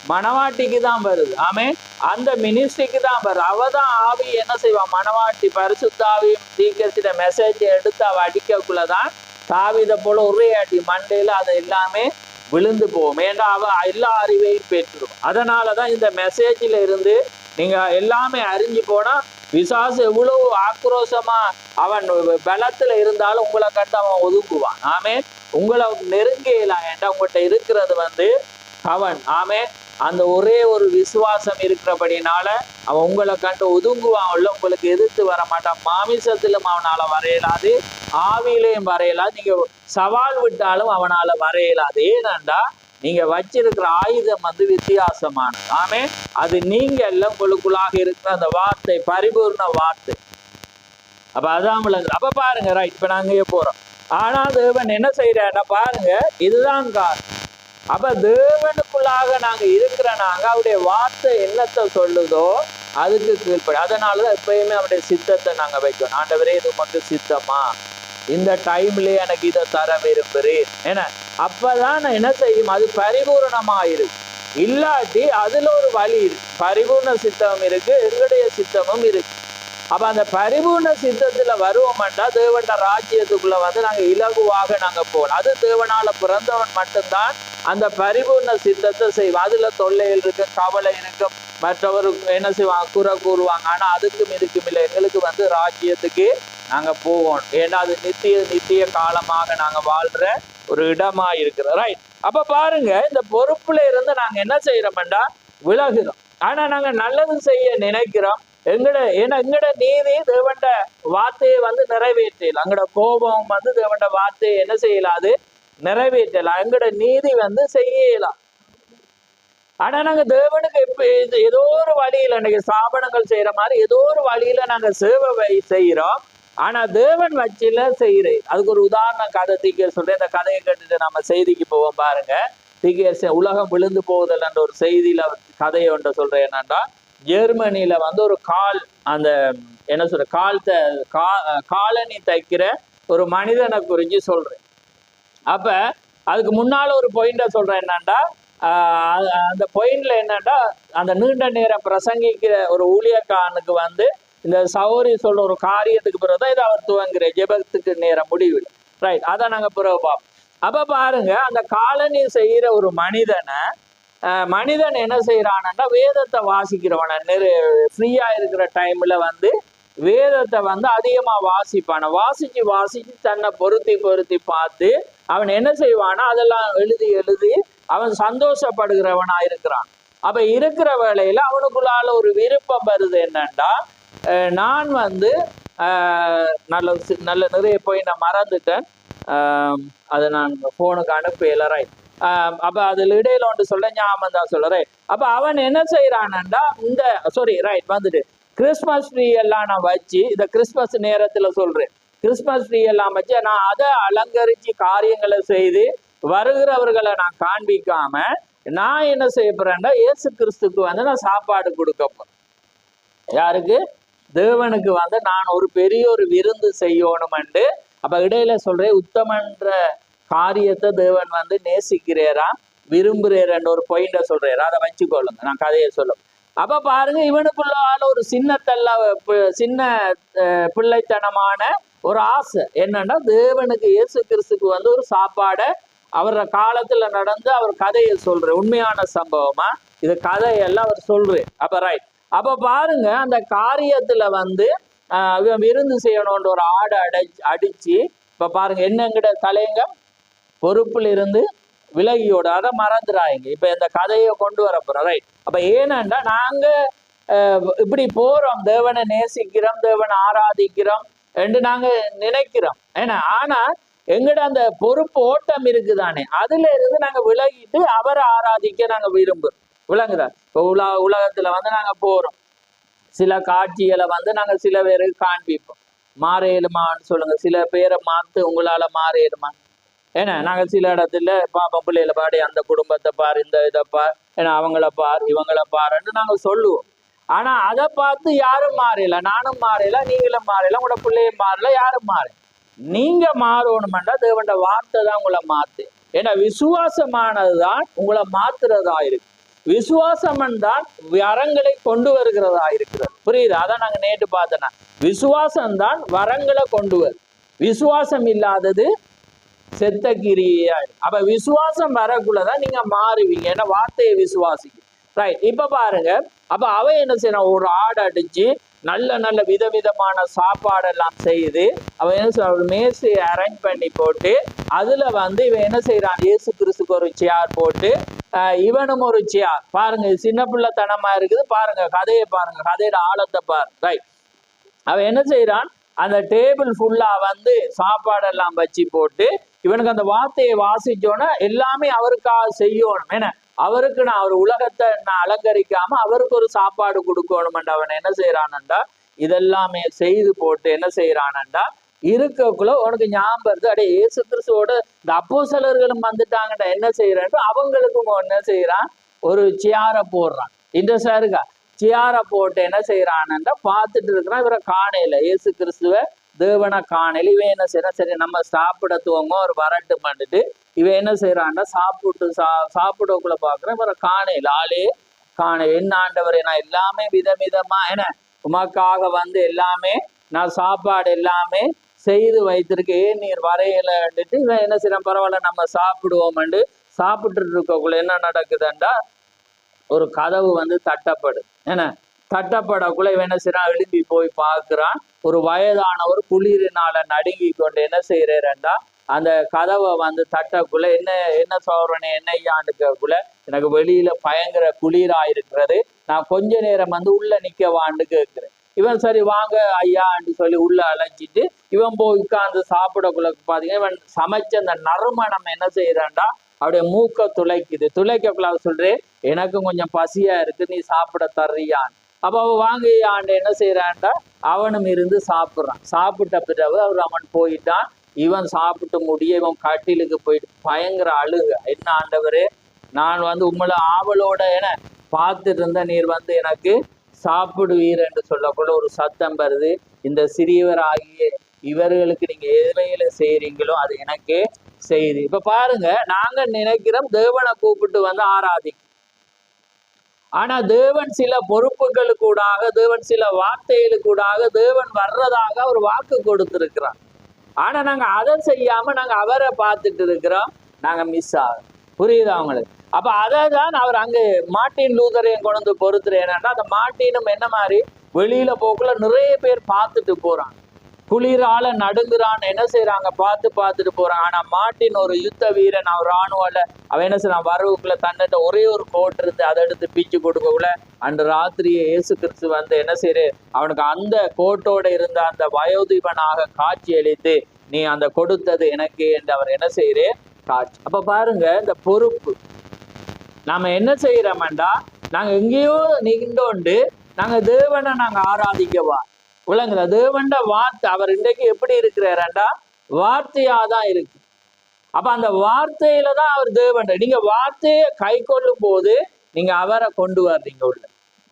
மணவாட்டிக்கு தான் வருது. ஆமே. அந்த மினிஸ்ட்ரிக்கு தான் வருது. அவதான் ஆவி என்ன செய்வான், மணவாட்டி பரிசுத்தாவியும் தீர்க்கதரிசியோட மெசேஜ் எடுத்து அவ அடிக்கக்குள்ளதான் தாவீதை போல ஒரே அடி மண்டையில அது எல்லாமே விழுந்து போகும். ஏன்னா அவ எல்லா அறிவையும் பெற்றுடும். அதனாலதான் இந்த மெசேஜில் இருந்து நீங்க எல்லாமே அறிஞ்சு போனா பிசாசு எவ்வளவு ஆக்ரோஷமா அவன் பலத்துல இருந்தாலும் உங்களை கண்டு அவன் ஒதுங்குவான். ஆமே. உங்களை நெருங்கலாம். ஏன்டா உங்கள்கிட்ட இருக்கிறது வந்து அவன். ஆமே. அந்த ஒரே ஒரு விசுவாசம் இருக்கிறபடினால அவன் உங்களை கண்டு ஒதுங்குவான். உங்களுக்கு எதிர்த்து வர மாட்டான். மாமிசத்திலும் அவனால வரையலாது, ஆவியிலையும் வரையலாது. நீங்க சவால் விட்டாலும் அவனால வரையலாது. ஏனண்டா நீங்க வச்சிருக்கிற ஆயுதம் வந்து வித்தியாசமானது. ஆமே. அது நீங்க எல்லாம் உங்களுக்குள்ளாக இருக்கிற அந்த வார்த்தை, பரிபூர்ண வார்த்தை. அப்ப அதான் விளங்குது. அப்ப பாருங்க, ரைட், இப்ப நாங்க போறோம். ஆனா தேவன் என்ன செய்யறாருன்னா பாருங்க, இதுதான் காரணம். அப்ப தேவனுக்குள்ளாக நாங்க இருக்கிற நாங்க அவருடைய வார்த்தை என்னத்தை சொல்லுதோ அதுக்கு கீழ்ப்படி. அதனாலதான் எப்பயுமே அவருடைய சித்தத்தை நாங்க வைக்கணும். ஆண்டவரே இது மட்டும் சித்தமா, இந்த டைம்லயே எனக்கு இதை தர விரும்புறேன். ஏன்னா அப்பதான் நான் என்ன செய்யும், அது பரிபூர்ணமாயிருக்கு. இல்லாட்டி அதுல ஒரு வழி இருக்கு. பரிபூர்ண சித்தம் இருக்கு, எங்களுடைய சித்தமும் இருக்கு. அப்ப அந்த பரிபூர்ண சித்தத்துல வருவோம்டா தேவன் ராஜ்யத்துக்குள்ள வந்து நாங்க இலகுவாக நாங்க போகணும். அது தேவனால பிறந்தவன் மட்டும்தான் அந்த பரிபூர்ண சித்தத்தை செய்வோம். அதுல தொல்லைகள் இருக்கு, கவலை இருக்கும், மற்றவருக்கு என்ன செய்வாங்க, குறை கூறுவாங்க. ஆனா அதுக்கும் இதுக்கும் இல்லை. எங்களுக்கு வந்து ராஜ்யத்துக்கு நாங்க போவோம். ஏன்னா அது நித்திய காலமாக நாங்க வாழ்ற ஒரு இடமா இருக்கிறோம். ரைட். அப்ப பாருங்க, இந்த பொறுப்புல இருந்து நாங்க என்ன செய்யறோம்டா விலகுறோம். ஆனா நாங்க நல்லது செய்ய நினைக்கிறோம். எங்கட நீதி தேவண்ட வார்த்தையை வந்து நிறைவேற்றல. அங்கட கோபம் வந்து தேவண்ட வார்த்தையை என்ன செய்யலாது, நிறைவேற்றலாம். எங்கட நீதி வந்து செய்யலாம். ஆனா நாங்க தேவனுக்கு ஏதோ ஒரு வழியில இன்னைக்கு ஸ்தாபனங்கள் செய்யற மாதிரி ஏதோ ஒரு வழியில நாங்க சேவை செய்யறோம். ஆனா தேவன் வச்சில செய்யறேன். அதுக்கு ஒரு உதாரணம் கதை தீக்கர் சொல்றேன். இந்த கதையை கேட்டுட்டு நம்ம செய்திக்கு போவோம். பாருங்க, தீக்கர் உலகம் விழுந்து போகுதல் என்ற ஒரு செய்தியில கதையை ஒன்று சொல்றேன். என்னன்னா ஜெர்மனியில வந்து ஒரு அந்த என்ன சொல்ற காலனி தைக்கிற ஒரு மனிதனை குறிஞ்சு சொல்றேன். அப்ப அதுக்கு முன்னால ஒரு பாயிண்ட சொல்றேன். என்னன்னா அந்த பாயிண்ட்ல என்னன்னா அந்த நீண்ட நேரம் பிரசங்கிக்கிற ஒரு ஊழியக்காரனுக்கு வந்து இந்த சௌரி சொல்ற ஒரு காரியத்துக்கு பிறகுதான் இதை அவர் துவங்குற ஜெபத்துக்கு நேரம் முடிவில். ரைட். அதை நாங்க பிறகு பார்ப்போம். அப்ப பாருங்க, அந்த காலனி செய்யற ஒரு மனிதன் என்ன செய்யறான்னா வேதத்தை வாசிக்கிறவன ஃப்ரீயா இருக்கிற டைம்ல வந்து வேதத்தை வந்து அதிகமா வாசிப்பான. வாசிச்சு தன்னை பொருத்தி பார்த்து அவன் என்ன செய்வானா அதெல்லாம் எழுதி அவன் சந்தோஷப்படுகிறவனா இருக்கிறான். அப்ப இருக்கிற வேளையில அவனுக்குள்ளால ஒரு விருப்பம் வருது. என்னன்னா நான் வந்து நல்ல நிறைய போய் நான் மறந்துட்டேன். அதை நான் போனுக்கு அனுப்பல. ரைட். அப்ப அதுல இடையில ஒன்று சொல்ல ஞாபகம் தான் சொல்றேன். அப்ப அவன் என்ன செய்யறான்டா ரைட் வந்துட்டு கிறிஸ்மஸ் ட்ரீ எல்லாம் நான் வச்சு, இந்த கிறிஸ்மஸ் நேரத்துல சொல்றேன், கிறிஸ்மஸ் ட்ரீ எல்லாம் வச்சு நான் அதை அலங்கரிச்சு காரியங்களை செய்து வருகிறவர்களை நான் காண்பிக்காம நான் என்ன செய்ய போறேன்டா இயேசு கிறிஸ்துக்கு வந்து நான் சாப்பாடு கொடுக்க போறேன். யாருக்கு? தேவனுக்கு வந்து நான் ஒரு பெரிய ஒரு விருந்து செய்யணும்ண்டு. அப்ப இடையில சொல்றேன், உத்தமன்ற காரியத்தை தேவன் வந்து நேசிக்கிறேரா, விரும்புறேன்னு ஒரு பாயிண்ட சொல்றாரு. அதை வச்சுக்கொள்ளுங்க, நான் கதையை சொல்லும். அப்ப பாருங்க, இவனுக்குள்ள ஒரு சின்ன பிள்ளைத்தனமான ஒரு ஆசை என்னன்னா தேவனுக்கு இயேசு கிறிஸ்துக்கு வந்து ஒரு சாப்பாடை அவர காலத்துல நடந்து அவர் கதையை சொல்ற உண்மையான சம்பவமா இது கதையெல்லாம் அவர் சொல்றாரு. அப்ப ரைட். அப்ப பாருங்க, அந்த காரியத்துல வந்து விருந்து செய்யணும்ன்ற ஒரு ஆடை அடிச்சு இப்ப பாருங்க என்னங்கிட்ட தலையங்க பொறுப்புல இருந்து விலகியோட அதை மறந்துடாங்க. இப்ப இந்த கதையை கொண்டு வர போறோம். ரைட். அப்ப ஏனண்டா நாங்க இப்படி போறோம், தேவனை நேசிக்கிறோம், தேவனை ஆராதிக்கிறோம் என்று நாங்க நினைக்கிறோம். ஏன்னா ஆனா எங்கட அந்த பொறுப்பு ஓட்டம் இருக்குதானே, அதுல இருந்து நாங்க விலகிட்டு அவரை ஆராதிக்க நாங்க விரும்புறோம். விளங்குதா? இப்போ உலகத்துல வந்து நாங்க போறோம், சில காட்சிகளை வந்து நாங்க சில பேருக்கு காண்பிப்போம். மாறையிலுமான்னு சொல்லுங்க, சில பேரை மாத்து உங்களால மாறையிலுமா? ஏன்னா நாங்க சில இடத்துல பாப்போம், பிள்ளைகளை பாடி அந்த குடும்பத்தை பார், இந்த இதை பார், ஏன்னா அவங்கள பார் இவங்கள பாருன்னு நாங்க சொல்லுவோம். ஆனா அதை பார்த்து யாரும் மாறையில, நானும் மாறையில, நீங்களும் மாறையில, உங்களோட பிள்ளையும் மாறல, யாரும் மாறல. நீங்க மாறணும்னா தேவண்ட வார்த்தை தான் உங்களை மாத்து. ஏன்னா விசுவாசமானதுதான் உங்களை மாத்துறதா இருக்கு. விசுவாசம் தான் வரங்களை கொண்டு வருகிறதா இருக்கிறது. புரியுது? அதான் நாங்க நேற்று பார்த்தோன்னா விசுவாசம் தான் வரங்களை கொண்டு வரும். விசுவாசம் இல்லாதது செத்த கிரியா. அப்ப விசுவாசம் வரக்குள்ளதான் நீங்க மாறுவீங்க. ஏன்னா வார்த்தையை விசுவாசிக்க. ரைட். இப்ப பாருங்க, அப்ப அவ என்ன செய்யணும், ஒரு ஆடு அடிச்சு நல்ல நல்ல விதவிதமான சாப்பாடெல்லாம் செய்து அவ என்ன செய்ய மேசையை அரேஞ்ச் பண்ணி போட்டு அதுல இவன் என்ன செய்யறான், இயேசு கிறிஸ்துக்கு ஒரு சேர் போட்டு இவனும் ஒரு சேர். பாருங்க சின்ன பிள்ளைத்தனமா இருக்குது. பாருங்க கதையை பாருங்க, கதையோட ஆழத்தை பாருங்க. ரைட். அவன் என்ன செய்யறான், அந்த டேபிள் ஃபுல்லா சாப்பாடெல்லாம் வச்சு போட்டு இவனுக்கு அந்த வார்த்தையை வாசிச்சோன்னா எல்லாமே அவருக்காக செய்யணும். ஏன்னா அவருக்கு நான் அவர் உலகத்தை நான் அலங்கரிக்காம அவருக்கு ஒரு சாப்பாடு கொடுக்கணும். அவன் என்ன செய்யறானண்டா இதெல்லாமே செய்து போட்டு என்ன செய்யறானண்டா இருக்கக்குள்ள உனக்கு ஞாபகம் வருது, அடே இயேசு கிறிஸ்துவோட இந்த அப்போஸ்தலர்களும் வந்துட்டாங்கடா என்ன செய்யறான், அவங்களுக்கும் என்ன செய்யறான், ஒரு சேரை போடுறான். இன்ட்ரெஸ்டா இருக்கா? சேரை போட்டு என்ன செய்யறான்டா பார்த்துட்டு இருக்கிறான். இவரை காணையில இயேசு கிறிஸ்துவ தேவனை காணையில இவன் என்ன செய்யறான், சரி நம்ம சாப்பிட துவங்க ஒரு வரட்டு பண்ணிட்டு இவன் என்ன செய்யறான்னா சாப்பிடக்குள்ள பாக்குறேன் இவரை காணையில ஆளே காண. என்ன ஆண்டவரே, நான் எல்லாமே விதவிதமா என்ன உமக்காக எல்லாமே நான் சாப்பாடு எல்லாமே செய்து வைத்திருக்கேன், நீர் வரையலன்ட்டு இவன் என்ன செய்யறான், பரவாயில்ல நம்ம சாப்பிடுவோம்ண்டு சாப்பிட்டு இருக்கக்குள்ள என்ன நடக்குதுண்டா ஒரு கதவு தட்டப்படுது. என்ன தட்டப்படக்குள்ள இவன் என்ன செய்யறான், எழுப்பி போய் பார்க்கிறான். ஒரு வயதானவர் குளிரினால நடுங்கி கொண்டு என்ன செய்யறேன்டா அந்த கதவை தட்டக்குள்ள என்ன என்ன சொல்றேன்னு என்ன ஐயாண்டுக்குள்ள எனக்கு வெளியில பயங்கர குளிராயிருக்கிறது, நான் கொஞ்ச நேரம் உள்ள நிக்கவான்னு கேட்கிறேன். இவன் சரி வாங்க ஐயான்னு சொல்லி உள்ள அழைச்சிட்டு இவன் போய் உட்கார்ந்து சாப்பிடக்குள்ள பாத்தீங்கன்னா இவன் சமைச்ச அந்த நறுமணம் என்ன செய்யறான்டா அப்படியே மூக்க துளைக்குது. துளைக்கக்குள்ள சொல்றேன் எனக்கும் கொஞ்சம் பசியா இருக்கு, நீ சாப்பிட தர்றியான். அப்ப அவ வாங்கியாண்டு என்ன செய்யறான்டா அவனும் இருந்து சாப்பிட்றான். சாப்பிட்ட பிறகு அவன் போயிட்டான். இவன் சாப்பிட்டு முடிய இவன் கட்டிலுக்கு போயிட்டு பயங்கர அழுக, என்ன ஆண்டவரே நான் உங்களை ஆவலோட என பார்த்துட்டு இருந்த நீர் எனக்கு சாப்பிடுவீர் என்று சொல்லக்குள்ள ஒரு சத்தம் வருது, இந்த சிறியவர் ஆகிய இவர்களுக்கு நீங்க எதுவையில செய்யறீங்களோ அது எனக்கே செய்யுது. இப்ப பாருங்க, நாங்க நினைக்கிறோம் தேவனை கூப்பிட்டு ஆராதிக்கும். ஆனா தேவன் சில பொறுப்புகளுக்கூடாக, தேவன் சில வார்த்தைகளுக்கூடாக தேவன் வர்றதாக ஒரு வாக்கு கொடுத்திருக்கிறார். ஆனா நாங்க அதை செய்யாம நாங்க அவரை பார்த்துட்டு இருக்கிறோம், நாங்க மிஸ் ஆகும். புரியுதா அவங்களுக்கு? அப்ப அதை தான் அவர் அங்க மார்ட்டின் லூதரையும் கொண்டு பொறுத்துரு. ஏன்னா அந்த மார்ட்டினும் என்ன மாதிரி வெளியில போக்குள்ள நிறைய பேர் பார்த்துட்டு போறாங்க, குளிரால நடுங்குறான்னு என்ன செய்யறாங்க பார்த்துட்டு போறாங்க. ஆனா மார்ட்டின் ஒரு யுத்த வீரன், அவர் ராணுவல அவன் என்ன செய்யறான், வரவுக்குள்ள தன்னிட்ட ஒரே ஒரு கோட் இருந்து அதை எடுத்து பீச்சு கொடுக்கக்குள்ள அன்று ராத்திரியே இயேசு கிறிஸ்து என்ன செய்யற அவனுக்கு அந்த கோட்டோட இருந்த அந்த வயோதிபனாக காட்சி அளித்து நீ அந்த கொடுத்தது எனக்கு என்று அவர் என்ன செய்யறே காட்சி. அப்ப பாருங்க இந்த பொறுப்பு நாம என்ன செய்யறோம்டா, நாங்க எங்கேயோ நின்றோண்டு நாங்க தேவனை நாங்க ஆராதிக்கவா விளங்குதா? தேவண்ட வார்த்தை அவர் இன்றைக்கு எப்படி இருக்கிறாரண்டா வார்த்தையாதான் இருக்கு. அப்ப அந்த வார்த்தையில தான் அவர் தேவன். நீங்க வார்த்தையை கை கொள்ளும் போது நீங்க அவரை கொண்டு வர்றீங்க உள்ள.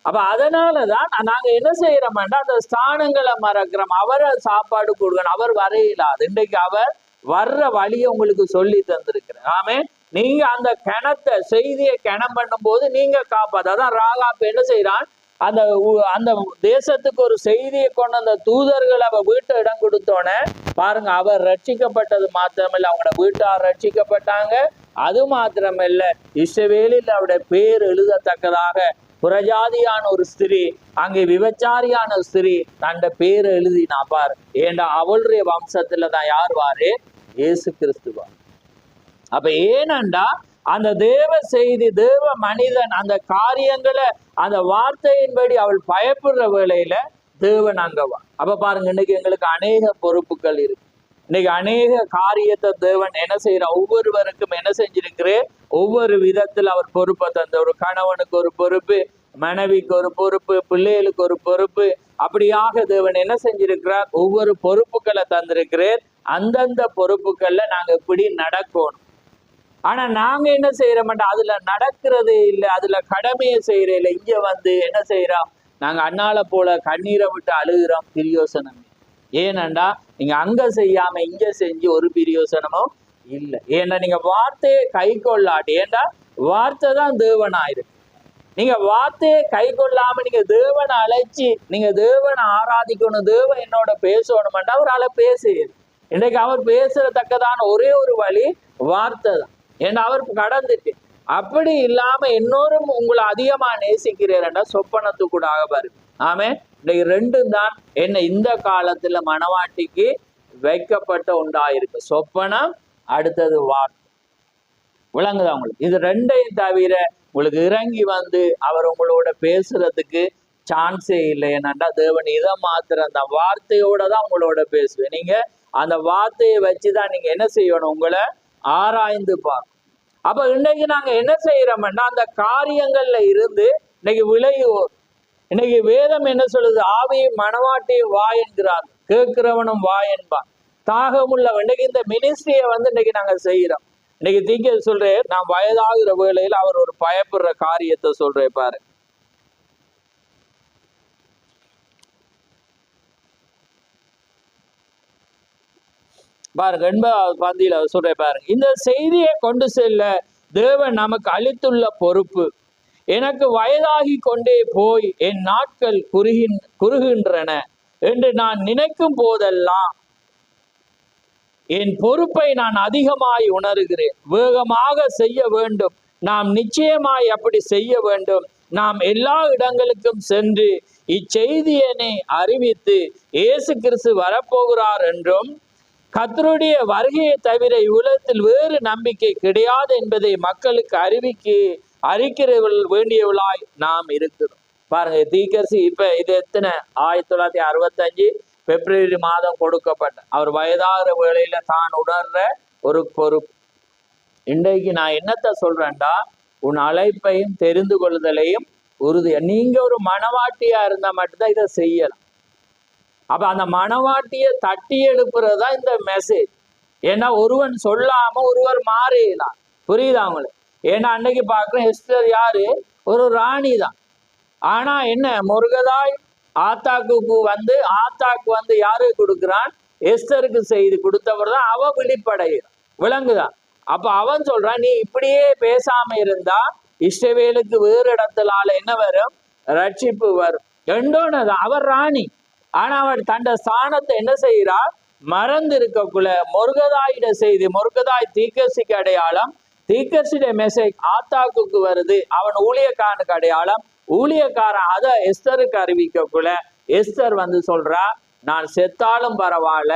அப்ப அதனாலதான் நாங்க என்ன செய்யறோம்டா அந்த ஸ்தானங்களை மறக்கிறோம், அவரை சாப்பாடு கொடுக்கணும். அவர் வரையிலாது, இன்றைக்கு அவர் வர்ற வழியை உங்களுக்கு சொல்லி தந்திருக்கிறேன். ஆமே, நீங்க அந்த கிணத்தை செய்தியை கிணம் பண்ணும் போது நீங்க காப்பாது. அதான் ராகாப் என்ன செய்யறான், அந்த அந்த தேசத்துக்கு ஒரு செய்தியை கொண்டு அந்த தூதர்கள் அவ வீட்டை இடம் கொடுத்தோன்னே பாருங்க, அவர் ரட்சிக்கப்பட்டது மாத்திரமில்லை, அவங்களோட வீட்டார் ரட்சிக்கப்பட்டாங்க. அது மாத்திரமில்லை, இஸ்ரவேலில் அவருடைய பேர் எழுதத்தக்கதாக புறஜாதியான ஒரு ஸ்திரீ, அங்கே விபச்சாரியான ஸ்திரீ தண்ட பேரை எழுதினா பாரு. ஏண்டா அவளுடைய வம்சத்துல தான் யார் வாரு, இயேசு கிறிஸ்துவா. அப்ப ஏனண்டா அந்த தேவ செய்தி, தேவ மனிதன் அந்த காரியங்களை அந்த வார்த்தையின்படி அவள் பயப்படுற வேளையில தேவன் அங்கவா. அப்ப பாருங்க, இன்னைக்கு எங்களுக்கு அநேக பொறுப்புகள் இருக்கு. இன்னைக்கு அநேக காரியத்தை தேவன் என்ன செய்யற, ஒவ்வொருவருக்கும் என்ன செஞ்சிருக்கிறேன், ஒவ்வொரு விதத்தில் அவர் பொறுப்பை தந்த. ஒரு கணவனுக்கு ஒரு பொறுப்பு, மனைவிக்கு ஒரு பொறுப்பு, பிள்ளைகளுக்கு ஒரு பொறுப்பு, அப்படியாக தேவன் என்ன செஞ்சிருக்கிறார், ஒவ்வொரு பொறுப்புகளை தந்திருக்கிறேன். அந்தந்த பொறுப்புகள்ல நாங்க இப்படி நடக்கணும். ஆனா நாங்க என்ன செய்யறோம்டா அதுல நடக்கிறதே இல்லை, அதுல கடமையை செய்யறே இல்லை. இங்க என்ன செய்யறோம், நாங்க அண்ணால போல கண்ணீரை விட்டு அழுகிறோம். பிரியோசனம் ஏனண்டா நீங்க அங்க செய்யாம இங்க செஞ்சு ஒரு பிரயோசனமும் இல்லை. ஏன்னா நீங்க வார்த்தையை கை கொள்ளாட்டி, ஏண்டா வார்த்தை தான் தேவனாயிருக்கு. நீங்க வார்த்தையை கை கொள்ளாம நீங்க தேவனை அழைச்சி நீங்க தேவனை ஆராதிக்கணும், தேவன் என்னோட பேசணும்னா அவரால் பேசுது. இன்றைக்கு அவர் பேசுறதக்கதான ஒரே ஒரு வழி வார்த்தை தான். ஏன்னா அவருக்கு கடந்துட்டு. அப்படி இல்லாம இன்னொரும் உங்களை அதிகமா நேசிக்கிறேன்டா சொப்பனத்துக்கூடாக பாருங்க. ஆமே, இன்னைக்கு ரெண்டும் தான் என்ன இந்த காலத்துல மனவாட்டிக்கு வைக்கப்பட்ட உண்டாயிருக்கு. சொப்பனம், அடுத்தது வார்த்தை. விளங்குதா உங்களுக்கு? இது ரெண்டையும் தவிர உங்களுக்கு இறங்கி வந்து அவர் உங்களோட பேசுறதுக்கு சான்ஸே இல்லை. என்னண்டா தேவன் இதை மாத்திரம் அந்த வார்த்தையோட தான் உங்களோட பேசுவேன். நீங்க அந்த வார்த்தையை வச்சுதான் நீங்க என்ன செய்யணும், உங்களை ஆராய்ந்து பார்க்கணும். அப்ப இன்னைக்கு நாங்க என்ன செய்யறோம்னா அந்த காரியங்கள்ல இருந்து இன்னைக்கு விலகுவோம். இன்னைக்கு வேதம் என்ன சொல்லுது? ஆவியை மனவாட்டியும் வா என்கிறார், கேட்கிறவனும் வா என்பான். தாகமுள்ளவன். இன்னைக்கு இந்த மினிஸ்ட்ரியை வந்து இன்னைக்கு நாங்க செய்யறோம். இன்னைக்கு தீங்க சொல்றேன், நான் வயதாகிற வேளையில் அவர் ஒரு பயப்படுற காரியத்தை சொல்றேன் பாரு. பாருங்க 80வது பந்தியில சொல்றேன் பாருங்க. இந்த செய்தியை கொண்டு செல்ல தேவன் நமக்கு அளித்துள்ள பொறுப்பு. எனக்கு வயதாகி கொண்டே போய் என் நாட்கள் குறுகின்றன என்று நான் நினைக்கும் போதெல்லாம் என் பொறுப்பை நான் அதிகமாய் உணர்கிறேன். வேகமாக செய்ய வேண்டும், நாம் நிச்சயமாய் அப்படி செய்ய வேண்டும். நாம் எல்லா இடங்களுக்கும் சென்று இச்செய்தியனை அறிவித்து இயேசு கிறிஸ்து வரப்போகிறார் என்றும் கர்த்தருடைய வருகையை தவிர இவ்வுலகத்தில் வேறு நம்பிக்கை கிடையாது என்பதை மக்களுக்கு அறிக்கிற வேண்டியவளாய் நாம் இருக்கிறோம். பாருங்க, தீர்க்கதரிசி இப்ப இது எத்தனை 1965 பிப்ரவரி மாதம் கொடுக்கப்பட்ட அவர் வயதாகிற வேளையில தான் உணர்ற ஒரு பொறுப்பு. இன்றைக்கு நான் என்னத்தை சொல்றேன்டா, உன் அழைப்பையும் தெரிந்து கொள்ளுதலையும் உறுதியா நீங்க ஒரு மனவாட்டியா இருந்தா மட்டும்தான் இதை செய்யலாம். அப்ப அந்த மனவாட்டியை தட்டி எழுப்புறதா இந்த மெசேஜ். ஏன்னா ஒருவன் சொல்லாம ஒருவர் மாறிடலாம். புரியுதா உங்களுக்கு? ஏன்னா அன்னைக்கு பார்க்குறேன், எஸ்தர் யாரு? ஒரு ராணி தான். ஆனா என்ன, முருகதாய் ஆத்தாக்கு வந்து யாரு கொடுக்குறான்? எஸ்தருக்கு செய்தி கொடுத்தவர் தான். அவ விழிப்படைகிறான். விளங்குதான்? அப்ப அவன் சொல்றான், நீ இப்படியே பேசாம இருந்தா இஸ்ரவேலுக்கு வேறு இடத்துலால என்ன வரும்? ரட்சிப்பு வரும். ரெண்டோனதான். அவர் ராணி. ஆனா அவர் தண்ட ஸ்தானத்தை என்ன செய்யறா? மறந்து இருக்கக்குள்ள முருகதாயிட செய்தி, முருகதாய் தீர்க்கதரிசிக்கு அடையாளம், தீர்க்கதரிசியுடைய மெசேஜ் ஆத்தாக்கு வருது, அவன் ஊழியக்காரனுக்கு அடையாளம், ஊழியக்காரன் அதை எஸ்தருக்கு அறிவிக்கக்குள்ள எஸ்தர் வந்து சொல்றா, நான் செத்தாலும் பரவாயில்ல,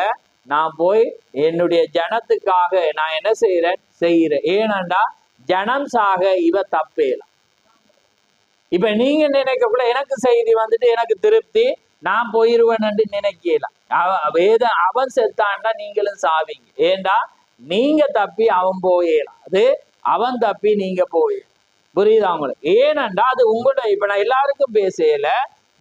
நான் போய் என்னுடைய ஜனத்துக்காக நான் என்ன செய்யறேன். ஏனண்டா ஜனம் சாக இவ தப்பேலாம். இப்ப நீங்க நினைக்கக்குள்ள எனக்கு செய்தி வந்துட்டு எனக்கு திருப்தி, நான் போயிருவேன் நினைக்கலாம். அவன் செத்தான்டா நீங்களும் சாவீங்க. ஏண்டா நீங்க தப்பி அவன் போயிடலாம், அது அவன் தப்பி நீங்க போயிடலாம். புரியுதா உங்களுக்கு? ஏனண்டா அது உங்களோட, இப்ப நான் எல்லாருக்கும் பேசல,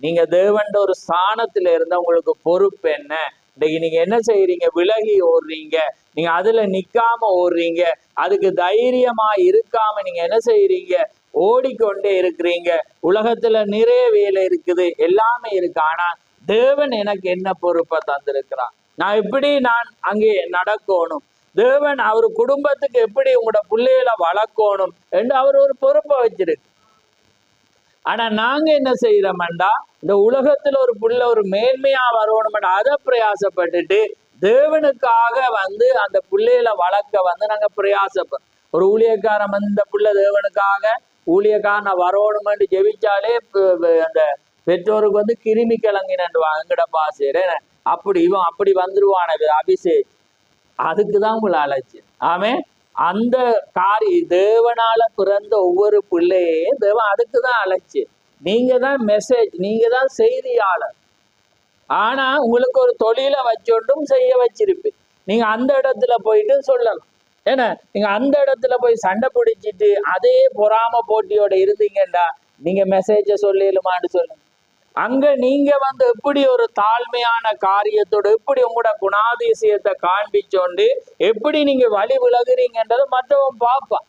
நீங்க தேவன்ட ஒரு ஸ்தானத்துல இருந்தா உங்களுக்கு பொறுப்பு என்ன? இன்னைக்கு நீங்க என்ன செய்யறீங்க? விலகி ஓடுறீங்க, நீங்க அதுல நிக்காம ஓடுறீங்க, அதுக்கு தைரியமா இருக்காம நீங்க என்ன செய்யறீங்க? ஓடிக்கொண்டே இருக்கிறீங்க. உலகத்துல நிறைய வேலை இருக்குது, எல்லாமே இருக்கு. ஆனா தேவன் எனக்கு என்ன பொறுப்பை தந்திருக்கிறான், நான் அங்கே நடக்கணும், தேவன் அவர் குடும்பத்துக்கு எப்படி உங்களோட பிள்ளைகளை வளர்க்கணும் என்று அவர் ஒரு பொறுப்பை வச்சிருக்கு. ஆனா நாங்க என்ன செய்யறோம்டா, இந்த உலகத்துல ஒரு புள்ள ஒரு மேன்மையா வரணும்டா அதை பிரயாசப்பட்டுட்டு தேவனுக்காக வந்து அந்த பிள்ளைகளை வளர்க்க வந்து நாங்க பிரயாசப்படுறோம். ஒரு ஊழியக்காரன் இந்த புள்ள தேவனுக்காக ஊழியக்காரனை வரணுமென்று ஜெபிச்சாலே அந்த பெற்றோருக்கு வந்து கிருமி கிளங்கினன்னுவாங்க. எங்கட பாசேர அப்படி இவன் அப்படி வந்துருவான அபிஷேக், அதுக்குதான் உங்களை அழைச்சி. ஆமே, அந்த தேவனால பிறந்த ஒவ்வொரு பிள்ளையையும் தேவன் அதுக்குதான் அழைச்சி. நீங்க தான் மெசேஜ், நீங்க தான் செய்தியாளர். ஆனா உங்களுக்கு ஒரு தொழிலை வச்சொண்டும் செய்ய வச்சிருப்பேன். நீங்க அந்த இடத்துல போயிட்டு சொல்லலாம். ஏன்னா நீங்க அந்த இடத்துல போய் சண்டை பிடிச்சிட்டு அதே பொறாம போட்டியோட இருந்தீங்கடா, நீங்க மெசேஜ சொல்லலுமான்னு சொல்லுங்க. அங்க நீங்க வந்து எப்படி ஒரு தாழ்மையான காரியத்தோட எப்படி உங்களோட குணாதிசயத்தை காண்பிச்சோண்டு எப்படி நீங்க வழி விலகுறீங்கன்றது மற்றவன் பார்ப்பான்.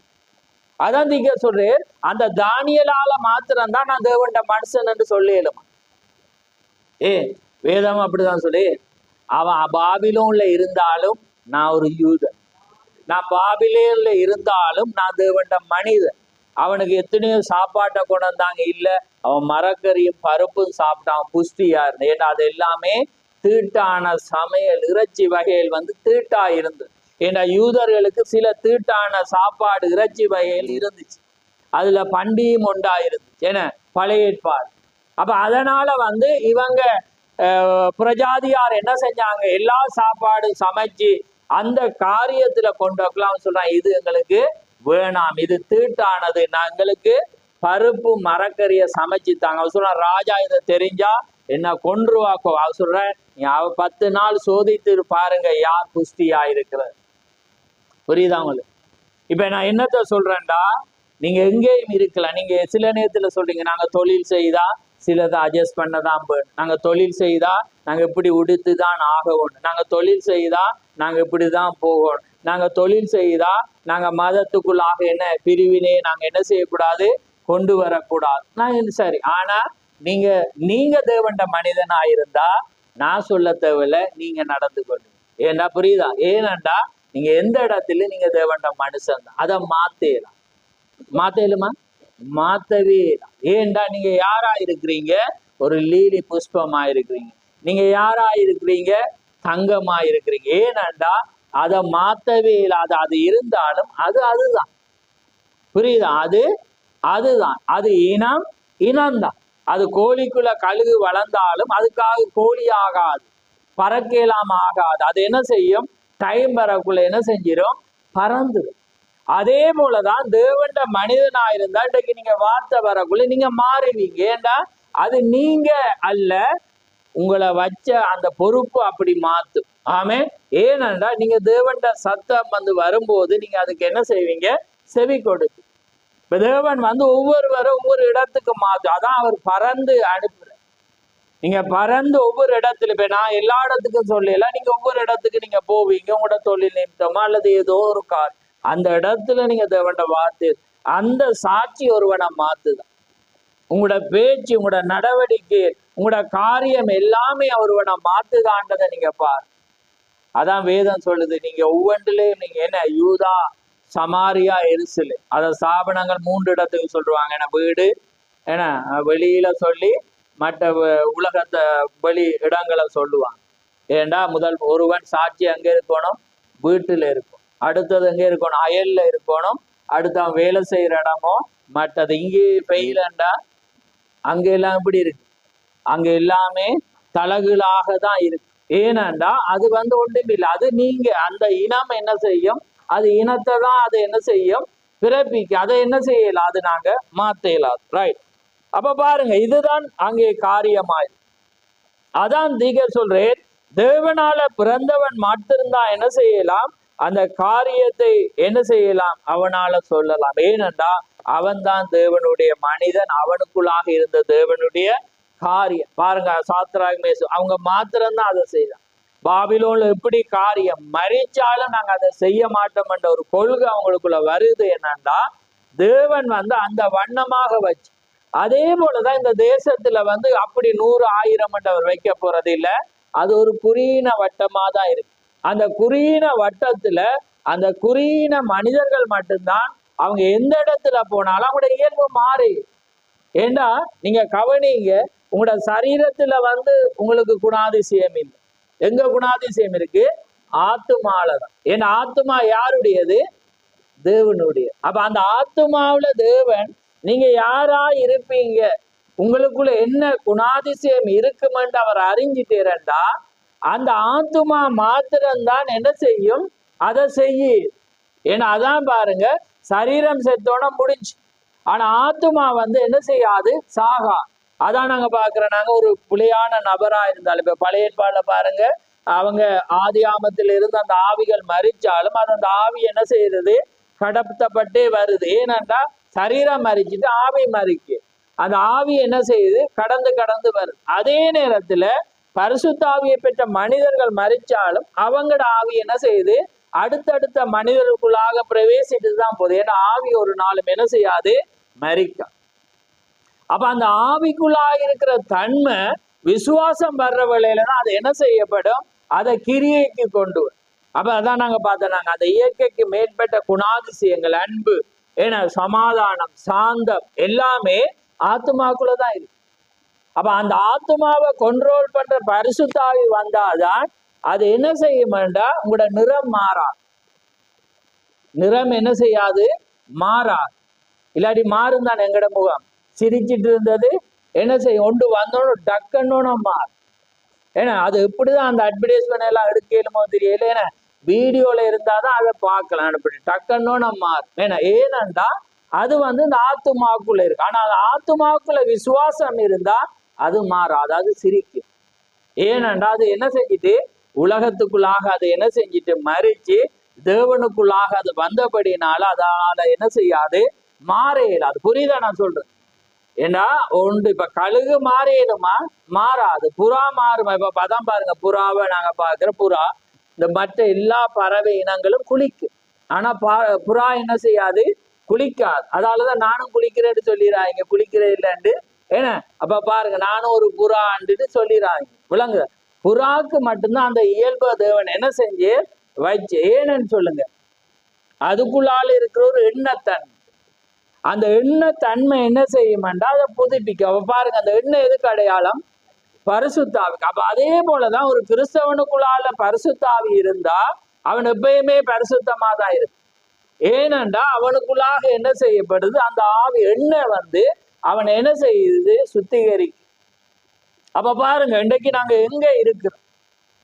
அதான் நீங்க சொல்றேன், அந்த தானியலால மாத்திரம்தான் நான் தேவன்ட மனுஷன் என்று சொல்லலுமா? வேதம் அப்படிதான் சொல்லி அவன் பாபிலோன்ல இருந்தாலும் நான் ஒரு யூதன், நான் பாபிலோன்ல இருந்தாலும் நான் தேவன்ட மனிதன். அவனுக்கு எத்தனையோ சாப்பாட்டை கொண்டு வந்தாங்க, இல்ல அவன் மரக்கறியும் பருப்பும் சாப்பிட்டான், புஷ்டியா இருந்தது. ஏன்னா அது எல்லாமே தீட்டான சமையல், இறைச்சி வகைகள் தீட்டா இருந்தது. ஏன்னா யூதர்களுக்கு சில தீட்டான சாப்பாடு இறைச்சி வகைகள் இருந்துச்சு, அதுல பண்டியும் உண்டாயிருந்துச்சு, ஏன்னா பழைய ஏற்பாடு. அப்ப அதனால இவங்க பிரஜாதியார் என்ன செஞ்சாங்க, எல்லா சாப்பாடு சமைச்சு அந்த காரியத்துல கொண்டு வைக்கலாம் சொல்றான். இது எங்களுக்கு வேணாம், இது தீட்டானது, நான் எங்களுக்கு பருப்பு மரக்கறிய சமைச்சு தாங்க. அவர் சொல்றான், ராஜா இதை தெரிஞ்சா என்ன கொன்றுவாக்கோ. அவர் சொல்றேன், 10 நாள் சோதித்து பாருங்க யார் புஷ்டியா இருக்கிறது. புரியுதா உங்களுக்கு? இப்ப நான் என்னத்த சொல்றேன்டா, நீங்க எங்கேயும் இருக்கலாம். நீங்க சில நேரத்துல சொல்றீங்க, நாங்க தொழில் செய்தா சிலதை அட்ஜஸ்ட் பண்ணதான் போயிடும், நாங்க தொழில் செய்தா நாங்க இப்படி உடுத்துதான் ஆகணும், நாங்க தொழில் செய்தா நாங்க இப்படிதான் போகணும், நாங்க தொழில் செய்தா நாங்க மதத்துக்குள்ளாக என்ன பிரிவினை நாங்க என்ன செய்யக்கூடாது, கொண்டு வரக்கூடாது. நான் சரி, ஆனா நீங்க தேவண்ட மனிதனா இருந்தா நான் சொல்ல தேவையில்ல, நீங்க நடந்து கொள்ளுங்க. ஏண்டா புரியுதா? ஏனண்டா நீங்க எந்த இடத்துல நீங்க தேவண்ட மனுஷன் தான், அதை மாத்தேலுமா? மாத்தவே. ஏண்டா நீங்க யாரா இருக்கிறீங்க? ஒரு லீலி புஷ்பமா இருக்கிறீங்க. நீங்க யாரா இருக்கிறீங்க? தங்கமா இருக்கிறீங்க. ஏனண்டா அதை மாத்தவே இல்லாத, அது இருந்தாலும் அதுதான். புரியுதா? அதுதான். அது இனம்தான். அது கோழிக்குள்ள கழுகு வளர்ந்தாலும் அதுக்காக கோழி ஆகாது, பறக்கலாம் ஆகாது. அது என்ன செய்யும்? டைம் வரக்குள்ள என்ன செஞ்சிடும்? பறந்துடும். அதே போலதான் தேவண்ட மனிதனா இருந்தா இன்றைக்கு நீங்க வார்த்தை வரக்குள்ள நீங்க மாறுவீங்க. ஏண்டா அது நீங்க அல்ல, உங்களை வச்ச அந்த பொறுப்பு அப்படி மாத்தும். ஆமே. ஏனென்றா நீங்க தேவண்ட சத்தம் வரும்போது நீங்க அதுக்கு என்ன செய்வீங்க? செவி கொடுத்து. இப்ப தேவன் ஒவ்வொருவரும் ஒவ்வொரு இடத்துக்கு மாத்தும். அதான் அவர் பறந்து அனுப்புற. நீங்க பறந்து ஒவ்வொரு இடத்துல, இப்ப நான் எல்லா இடத்துக்கும் சொல்லல, நீங்க ஒவ்வொரு இடத்துக்கு நீங்க போவீங்க, உங்களோட தொழில் நிமித்தமா அல்லது ஏதோ ஒரு கார், அந்த இடத்துல நீங்க தேவண்ட வார்த்தை, அந்த சாட்சி ஒருவனை மாத்துதான். உங்களோட பேச்சு, உங்களோட நடவடிக்கை, உங்களோட காரியம் எல்லாமே ஒருவனை மாத்துதான்றதை நீங்க பாரு. அதான் வேதம் சொல்லுது, நீங்க ஒவ்வொன்றிலையும் நீங்க என்ன யூதா, சமாரியா, எருசலேம், அத ஸ்தாபனங்கள் 3 இடத்துக்கு சொல்லுவாங்க. ஏன்னா வீடு ஏன்னா வெளியில சொல்லி மற்ற உலகத்தை வெளி இடங்களை சொல்லுவாங்க. ஏண்டா முதல் ஒருவன் சாட்சி அங்கே இருக்கணும், வீட்டுல இருக்கும். அடுத்தது எங்க இருக்கணும்? அயல்ல இருக்கணும். அடுத்து அவன் வேலை செய்யற இடமோ மற்றது. இங்கே பெய்யலண்டா அங்க எல்லாம் இப்படி இருக்கு, அங்க எல்லாமே தலகுலாக தான் இருக்கு. ஏனண்டா அது ஒன்றும் இல்லை. அது நீங்க அந்த இனம் என்ன செய்யும்? அது இனத்தை தான் அது என்ன செய்யும்? பிறப்பிக்க. அதை என்ன செய்யலாம்? அது நாங்க மாத்த இயலாது. ரைட். அப்ப பாருங்க, இதுதான் அங்கே காரியமாய். அதான் தீகர் சொல்றேன், தேவனால பிறந்தவன் மட்டும்தான் என்ன செய்யலாம்? அந்த காரியத்தை என்ன செய்யலாம்? அவனால சொல்லலாம். ஏனென்றா அவன் தான் தேவனுடைய மனிதன், அவனுக்குள்ளாக இருந்த தேவனுடைய காரியம். பாருங்க, சாத்ராக் மேஷாக் அவங்க மாத்திரம்தான் அதை செய்தான். பாபிலோன்ல எப்படி காரியம் மறிச்சாலும் நாங்க அதை செய்ய மாட்டோம் என்ற ஒரு கொள்கை அவங்களுக்குள்ள வருது. என்னன்னா தேவன் அந்த வண்ணமாக வச்சு, அதே போலதான் இந்த தேசத்துல அப்படி 100 1000 அவர் வைக்க போறது இல்லை. அது ஒரு குறியின வட்டமா தான் இருக்கு. அந்த குறியின வட்டத்துல அந்த குறியின மனிதர்கள் மட்டும்தான் அவங்க எந்த இடத்துல போனாலும் அவங்களோட இயல்பு மாறி. ஏண்டா நீங்க கவனிங்க, உங்களோட சரீரத்துல உங்களுக்கு குணாதிசயம் இல்லை. எங்க குணாதிசயம் இருக்கு? ஆத்துமாலதான். ஏன்னா ஆத்துமா யாருடையது? தேவனுடைய. அப்ப அந்த ஆத்துமாவுல தேவன் நீங்க யாரா இருப்பீங்க, உங்களுக்குள்ள என்ன குணாதிசயம் இருக்குமென்று அவர் அறிஞ்சிட்டேரண்டா அந்த ஆத்துமா மாத்திரம்தான் என்ன செய்யும்? அதை செய்ய. ஏன்னா அதான் பாருங்க, சரீரம் செத்தோட முடிஞ்சு, ஆனா ஆத்துமா என்ன செய்யாது? சாகா. அதான் நாங்க பாக்குறோம். நாங்க ஒரு புலியான நபரா இருந்தாலும், இப்ப பழைய ஏற்பாடுல பாருங்க, அவங்க ஆதி ஆமத்தில் இருந்து அந்த ஆவிகள் மறிச்சாலும் அது அந்த ஆவி என்ன செய்யறது? கடத்தப்பட்டே வருது. ஏனென்றா சரீரம் மறிச்சுட்டு ஆவி மறிக்கு. அந்த ஆவி என்ன செய்யுது? கடந்து வருது. அதே நேரத்துல பரிசுத்தாவியை பெற்ற மனிதர்கள் மறிச்சாலும் அவங்களோட ஆவி என்ன செய்யுது? அடுத்தடுத்த மனிதர்களுக்குள்ளாக பிரவேசிட்டு தான் போகுது. ஏன்னா ஆவி ஒரு நாளும் என்ன செய்யாது? மறிக்க. அப்ப அந்த ஆவிக்குள்ளாக இருக்கிற தன்மை விசுவாசம் வர்ற வேளையில தான் அது என்ன செய்யப்படும்? அதை கிரியைக்கு கொண்டு வரும். அப்ப அதான் நாங்க பார்த்தோம், நாங்க அந்த இயற்கைக்கு மேற்பட்ட குணாதிசயங்கள், அன்பு, ஏன்னா சமாதானம், சாந்தம் எல்லாமே ஆத்மாக்குள்ளதான் இருக்கு. அப்ப அந்த ஆத்மாவை கண்ட்ரோல் பண்ற பரிசுத்தாவி வந்தாதான் அது என்ன செய்யும்டா, உங்களோட நிறம் மாறா. நிறம் என்ன செய்யாது, மாறாது. இல்லாட்டி மாறும் தான். எங்கட முகம் சிரிச்சிட்டு இருந்தது என்ன செய்யும், ஒன்று வந்தோன்னு டக்குன்னு மாறும். ஏன்னா அது இப்படிதான் அந்த அட்வர்டைஸ்மெண்ட் எல்லாம் எடுக்கலுமோ தெரியல. ஏன்னா வீடியோல இருந்தாதான் அதை பார்க்கலாம். அப்படி டக்குன்னு மாறும். ஏனண்டா அது இந்த ஆத்துமாக்குள்ள இருக்கு. ஆனா அது ஆத்துமாக்குள்ள விசுவாசம் இருந்தா அது மாறாது, அது சிரிக்கும். ஏனண்டா அது என்ன செஞ்சுட்டு உலகத்துக்குள்ளாக அது என்ன செஞ்சுட்டு மறிச்சு தேவனுக்குள்ளாக அது வந்தபடினால அதனால என்ன செய்யாது, மாறையில. அது புரியுதா நான் சொல்றேன்? ஏன்னா ஒன்று இப்ப கழுகு மாறிடுமா, மாறாது. புறா மாறுமா? இப்ப பதம் பாருங்க, புறாவை நாங்க பாக்குற புறா, இந்த மற்ற எல்லா பறவை இனங்களும் குளிக்கும். ஆனா புறா என்ன செய்யாது, குளிக்காது. அதாலதான் நானும் குளிக்கிறேன்னு சொல்லிடுறாங்க, குளிக்கிறே இல்லைன்னு. ஏன்னா அப்ப பாருங்க, நானும் ஒரு புறான்ட்டு சொல்லிடுறாங்க. விளங்குத? புறாக்கு மட்டும்தான் அந்த இயல்பு தேவன் என்ன செஞ்சு வச்சு. ஏன்னு சொல்லுங்க, அதுக்குள்ளால இருக்கிற ஒரு எண்ணத்தன்மை. அந்த எண்ணத்தன்மை என்ன செய்யும்டா, அதை புதுப்பிக்க. பாருங்க, அந்த எண்ணெய் எதுக்கு அடையாளம், பரிசுத்தாவிக்கு. அப்ப அதே போலதான் ஒரு கிறிஸ்தவனுக்குள்ளால பரிசுத்தாவி இருந்தா அவன் எப்பயுமே பரிசுத்தமா தான் இருக்கு. ஏனண்டா அவனுக்குள்ளாக என்ன செய்யப்படுது, அந்த ஆவி எண்ணெய் அவன் என்ன செய்யுது, சுத்திகரிக்கு. அப்ப பாருங்க, இன்றைக்கு நாங்க எங்க இருக்கிறோம்,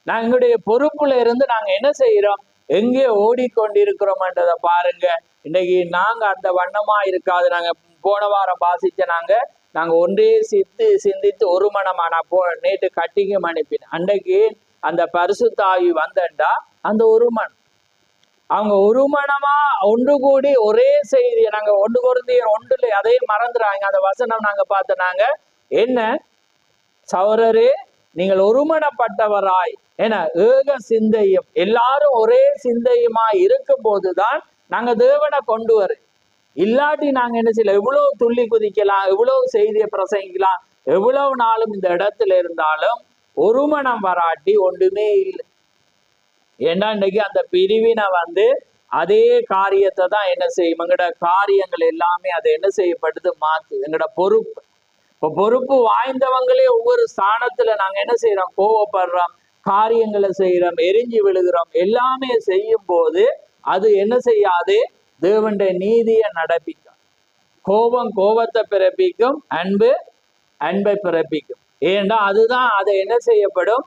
நாங்க எங்களுடைய பொறுப்புல இருந்து நாங்க என்ன செய்யறோம், எங்கே ஓடிக்கொண்டிருக்கிறோம்ன்றதை பாருங்க. இன்னைக்கு நாங்க அந்த வண்ணமா இருக்காது. நாங்க போன வாரம் வாசிச்ச நாங்க ஒன்றே சிந்தித்து ஒரு மனமா. நான் நேற்று கட்டிங்கும் அனுப்பினேன். அன்றைக்கு அந்த பரிசுத்தாவி வந்தண்டா அந்த ஒரு மனம், அவங்க ஒரு மனமா ஒன்று கூடி ஒரே செய்தியை நாங்க ஒன்று குருந்தியர் 1 அதையும் மறந்துறாங்க. அந்த வசனம் நாங்க பார்த்தனாங்க, என்ன சகோதரரே நீங்கள் ஒருமனப்பட்டவராய், ஏன்னா ஏக சிந்தையும் எல்லாரும் ஒரே சிந்தையுமா இருக்கும் போதுதான் நாங்க தேவனை கொண்டு வர. இல்லாட்டி நாங்க என்ன செய்யலாம், எவ்வளவு துள்ளி குதிக்கலாம், எவ்வளவு செய்தியை பிரசங்கிக்கலாம், எவ்வளவு நாளும் இந்த இடத்துல இருந்தாலும் ஒரு மனம் வராட்டி ஒன்றுமே இல்லை. ஏன்னா இன்னைக்கு அந்த பிரிவினை அதே காரியத்தை தான் என்ன செய்யும், எங்களோட காரியங்கள் எல்லாமே அதை என்ன செய்யப்படுது, மாத்து. எங்களோட பொறுப்பு, இப்போ பொறுப்பு வாய்ந்தவங்களே ஒவ்வொரு ஸ்தானத்துல நாங்க என்ன செய்யறோம், கோவப்படுறோம், காரியங்களை செய்யறோம், எரிஞ்சு விழுகிறோம். எல்லாமே செய்யும் போது அது என்ன செய்யாது, தேவனுடைய நீதியை நடப்பிக்கும். கோபம் கோபத்தை பிறப்பிக்கும், அன்பு அன்பை பிறப்பிக்கும். ஏண்டா அதுதான் அதை என்ன செய்யப்படும்,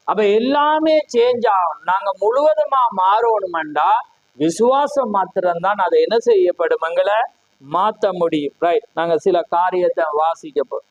அப்ப எல்லாமே சேஞ்ச் ஆகணும். நாங்க முழுவதுமா மாறணும்டா விசுவாசம் மாத்திரம்தான் அதை என்ன செய்யப்படும், எங்களை மாத்த முடியும். ரைட், நாங்க சில காரியத்தை வாசிக்க போறோம்.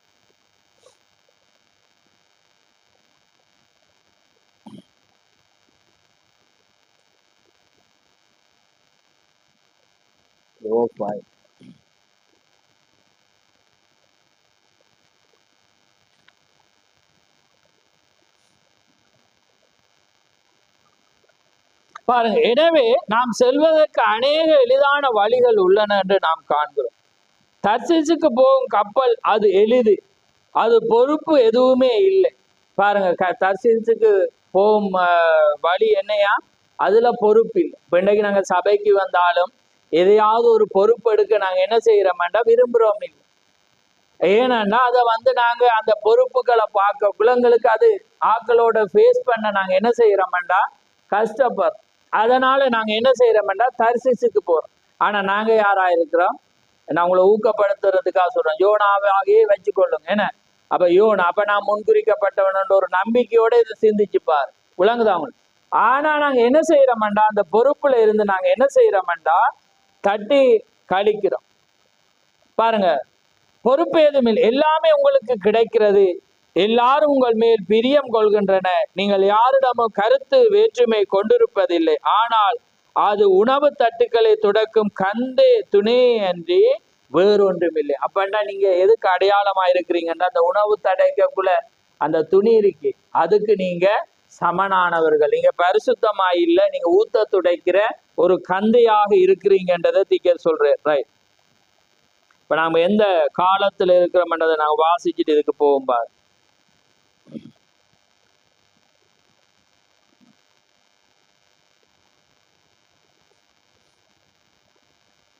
பாருங்க, எனவே நாம் செல்வதற்கு அநேக எளிதான வழிகள் உள்ளன என்று நாம் காண்கிறோம். தர்சீசுக்கு போகும் கப்பல் அது எளிது, அது பொறுப்பு எதுவுமே இல்லை. பாருங்க, தர்சீசுக்கு போகும் வழி என்னையா, அதுல பொறுப்பு இல்லை. இப்போ இன்றைக்கு நாங்க சபைக்கு வந்தாலும் எதையாவது ஒரு பொறுப்பு எடுக்க நாங்க என்ன செய்யறோம்டா, விரும்புறோம் இல்லை. ஏன்னா அதை நாங்க அந்த பொறுப்புகளை பார்க்க குழந்தைங்களுக்கு அது ஆக்களோட ஃபேஸ் பண்ண நாங்க என்ன செய்யறோம்டா, கஷ்டப்படுறோம். அதனால நாங்க என்ன செய்யறோம்டா, தர்சீசுக்கு போறோம். ஆனா நாங்க யாரா இருக்கிறோம், நான் உங்களை ஊக்கப்படுத்துறதுக்காக சொல்றேன், யோனாவே வச்சுக்கொள்ளுங்க. என்ன அப்ப யோனா, அப்ப நான் முன்குறிக்கப்பட்டவன் ஒரு நம்பிக்கையோட இதை சிந்திச்சுப்பாரு, விளங்குதா உங்களுக்கு? ஆனா நாங்க என்ன செய்யறோம்டா, அந்த பொறுப்புல இருந்து நாங்க என்ன செய்யறோம்டா, தட்டி கழிக்கிறோம். பாருங்க, பொறுப்பு எதுவும் இல்லை, எல்லாமே உங்களுக்கு கிடைக்கிறது, எல்லாரும் உங்கள் மேல் பிரியம் கொள்கின்றன, நீங்கள் யாரிடமும் கருத்து வேற்றுமை கொண்டிருப்பதில்லை, ஆனால் அது உணவு தட்டுக்களை துடக்கும் கந்தே துணை அன்றி வேறொன்றும் இல்லை. அப்பண்டா நீங்க எதுக்கு அடையாளமா இருக்கிறீங்கன்னா, அந்த உணவு தடைக்குள்ள அந்த துணி இருக்கு, அதுக்கு நீங்க சமனானவர்கள். நீங்க பரிசுத்தமா இல்லை, நீங்க ஊத்த துடைக்கிற ஒரு கந்தையாக இருக்கிறீங்கன்றதை தீக்கர் சொல்றேன். ரைட், இப்ப நாம எந்த காலத்துல இருக்கிறோம்ன்றதை நாங்க வாசிச்சுட்டு இதுக்கு போகும் பாரு.